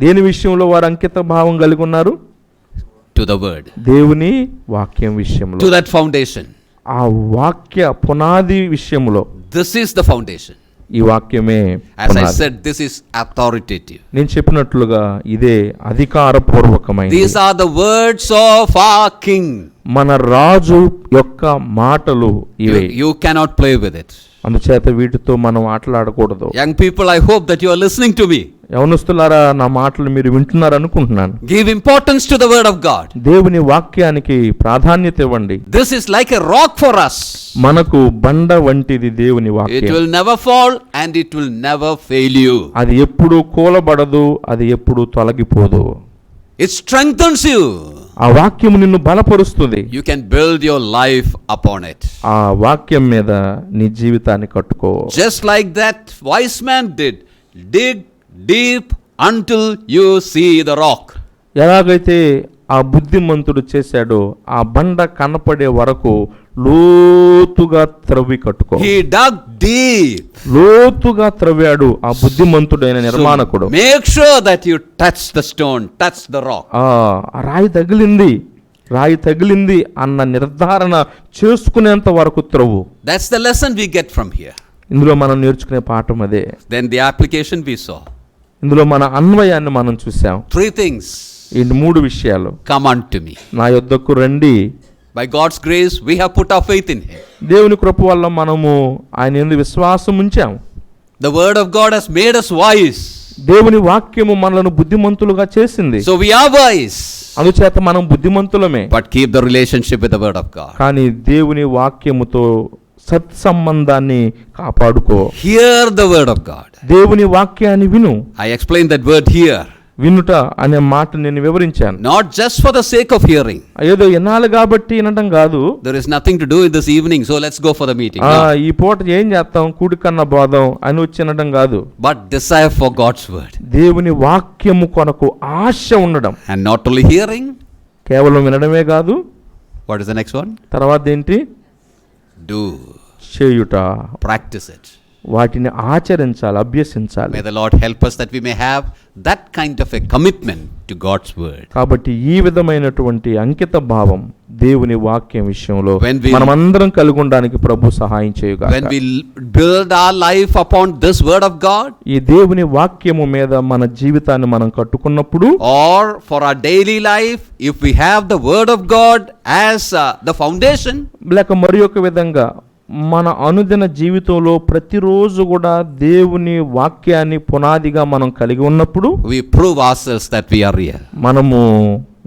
దేని విషయంలో వారు అంకిత భావం కలిగి ఉన్నారు? To the word. దేవుని వాక్యం విషయంలో, To that foundation. ఆ వాక్య పునాది విషయంలో. This is the foundation. ఈ వాక్యమే As I పునాది. said, this is authoritative. నేను చెప్పినట్లుగా ఇదే అధికారపూర్వకమైనది. These are the words of our king. మన రాజు యొక్క మాటలు ఇవే. You cannot play with it. అందుచేత వీటితో మనం ఆటలాడకూడదు. Young people, I hope that you are listening to me. యవనస్తులారా, నా మాటలు మీరు వింటున్నారు అనుకుంటున్నాను. Give importance to the word of God. దేవుని వాక్యానికి ప్రాధాన్యత ఇవ్వండి. This is like a rock for us. మనకు బండ వంటిది దేవుని It వాక్యం. will never fall and it will never fail you. అది ఎప్పుడు కూలబడదు, అది ఎప్పుడు తొలగిపోదు. It strengthens you. ఆ వాక్యము నిన్ను బలపరుస్తుంది. You can build your life upon it. ఆ వాక్యం మీద నీ జీవితాన్ని కట్టుకో. Just like that wise man did. Dig deep until you see the rock. ఎలాగైతే ఆ బుద్ధిమంతుడు చేశాడో, ఆ బండ కనపడే వరకు లోతుగా త్రవ్వి కట్టుకో. He dug deep. లోతుగా త్రవ్వాడు ఆ బుద్ధిమంతుడైన నిర్మాణకుడు. So make sure that you touch the stone, touch the rock. ఆ రాయి తగిలింది అన్న నిర్ధారణ చేసుకునేంత వరకు త్రవ్వు. That's the lesson we get from here. ఇందులో మనం నేర్చుకునే పాఠం అదే. Then the application we saw. ఇందులో మన అన్వయాన్ని మనం చూసాం. 3 things. ఈ 3 విషయాలు. Come unto me. నా యొద్దకు రండి. By God's grace we have put our faith in him. దేవుని కృప వల్ల మనము ఆయన యందు విశ్వాసం ఉంచాం. The word of God has made us wise. దేవుని వాక్యము మనలను బుద్ధిమంతులుగా చేసింది. So we are wise. అందుచేత మనం బుద్ధిమంతులమే. But keep the relationship with the word of God. కానీ దేవుని వాక్యముతో సత్సంబంధాన్ని కాపాడుకో. Hear the word of God. దేవుని వాక్యాన్ని విను. I explained that word hear. వినుట అనే మాట నేను వివరించాను. Not just for the sake of hearing. ఏదో వినాలి కాబట్టి వినడం కాదు. There is nothing to do in this evening, so let's go for the meeting. ఈ పూట ఏం చేస్తాం, కూడి కన్నా బోధం అని వచ్చి వినడం కాదు. But desire for God's word. దేవుని వాక్యము కొరకు ఆశ ఉండడం. And not only hearing. కేవలం వినడమే కాదు. What is the next one? తర్వాత ఏంటి? Do. చేయుట. Practice it. వాటిని ఆచరించాలి, అభ్యసించాలి. May the Lord help us that we may have that kind of a commitment to God's word. కాబట్టి ఈ విధమైనటువంటి అంకిత భావం దేవుని వాక్యం విషయంలో When we- మనమందరం కలిగి ఉండడానికి ప్రభు సహాయం చేయగాక. When we build our life upon this word of God, ఈ దేవుని వాక్యము మీద మన జీవితాన్ని మనం కట్టుకున్నప్పుడు, or for our daily life, if we have the word of God as the foundation, లేక మరి ఒక విధంగా మన అనుదిన జీవితంలో ప్రతిరోజు కూడా దేవుని వాక్యాన్ని పునాదిగా మనం కలిగి ఉన్నప్పుడు, we prove ourselves that we are real. మనము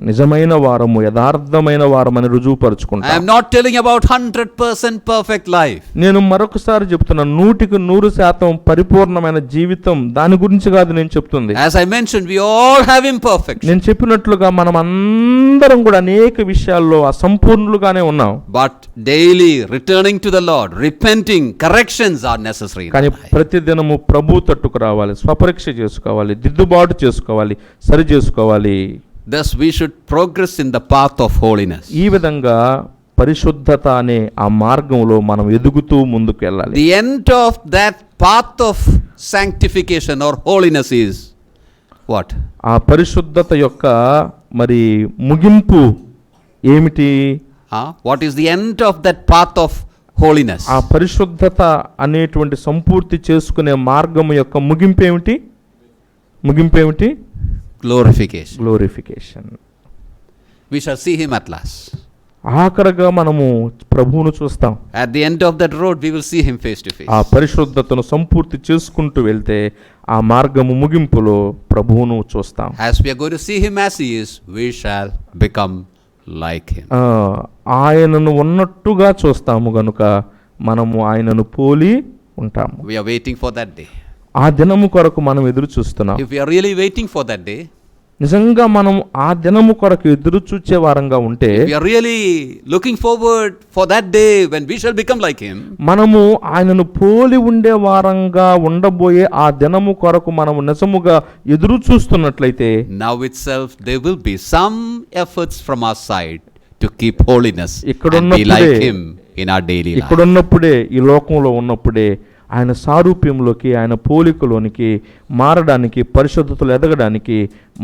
నిజమైన వారము, యథార్థమైన వారమని రుజువుపరుచుకుంటాం. I am not telling about 100% perfect life. నేను మరొకసారి చెప్తున్నా, 100% పరిపూర్ణమైన జీవితం దాని గురించి కాదు నేను చెప్తుంది. As I mentioned, we all have imperfections. నేను చెప్పినట్లుగా మనం అందరం కూడా అనేక విషయాల్లో అసంపూర్ణులుగానే ఉన్నాం. But daily returning to the Lord, repenting, corrections are necessary. కానీ ప్రతిదినము ప్రభు తట్టుకు రావాలి, స్వపరీక్ష చేసుకోవాలి, దిద్దుబాటు చేసుకోవాలి, సరి చేసుకోవాలి. Thus we should progress in the path of holiness. ఈ విధంగా పరిశుద్ధత అనే ఆ మార్గంలో మనం ఎదుగుతూ ముందుకు వెళ్ళాలి. The end of that path of sanctification or holiness is what? ఆ పరిశుద్ధత యొక్క మరి ముగింపు ఏమిటి? What is the end of that path of holiness? ఆ పరిశుద్ధత అనేటువంటి సంపూర్తి చేసుకునే మార్గం యొక్క ముగింపు ఏమిటి? Glorification. Glorification. We shall see him at last. ఆఖరగా మనము ప్రభువును చూస్తాం. At the end of that road, we will see him face to face. ఆ పరిశుద్ధతను సంపూర్తి చేసుకుంటూ వెళ్తే ఆ మార్గము ముగింపులో ప్రభువును చూస్తాం. As we are going to see him as he is, we shall become like him. ఆయనను ఉన్నట్టుగా చూస్తాము గనుక మనము ఆయనను పోలి ఉంటాము. We are waiting for that day. ఆ దినము కొరకు మనం ఎదురు చూస్తున్నాం. If we are really waiting for that day, నిజంగా మనం ఆ దినము కొరకు ఎదురు చూచే వారంగా ఉంటే, we are really looking forward for that day when we shall become like him, మనము ఆయనను పోలి ఉండే వారంగా ఉండబోయే ఆ దినము కొరకు మనము నిజముగా ఎదురు చూస్తున్నట్లయితే, now itself there will be some efforts from our side to keep holiness and be like him in our daily life. ఇక్కడున్నప్పుడే, ఈ లోకంలో ఉన్నప్పుడే ఆయన సారూప్యంలోకి, ఆయన పోలికలోనికి మారడానికి, పరిశుద్ధతలు ఎదగడానికి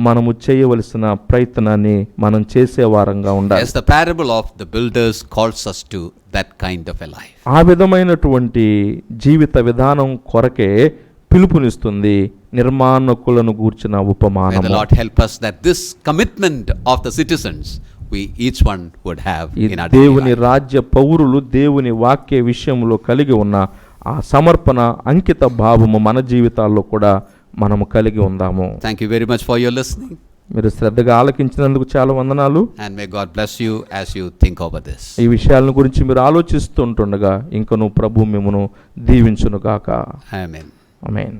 మనము చేయవలసిన ప్రయత్నాన్ని మనం చేసే వారంగా ఉండాలి. As the parable of the builders calls us to that kind of a life. ఆ విధమైనటువంటి జీవిత విధానం కొరకే పిలుపునిస్తుంది నిర్మాణకులను గూర్చిన May the ఉపమానము. Lord help us that this commitment of the citizens we each one would have ఈ in our daily దేవుని life. రాజ్య పౌరులు దేవుని వాక్య విషయంలో కలిగి ఉన్న ఆ సమర్పణ, అంకిత భావము మన జీవితాల్లో కూడా మనము కలిగి ఉందాము. Thank you very much for your listening. మీరు శ్రద్ధగా ఆలకించినందుకు చాలా వందనాలు. And may God bless you as you think over this. ఈ విషయాలను గురించి మీరు ఆలోచిస్తూ ఉంటుండగా ఇంకను ప్రభు మిమ్మును దీవించును గాక. Amen. ఆమేన్.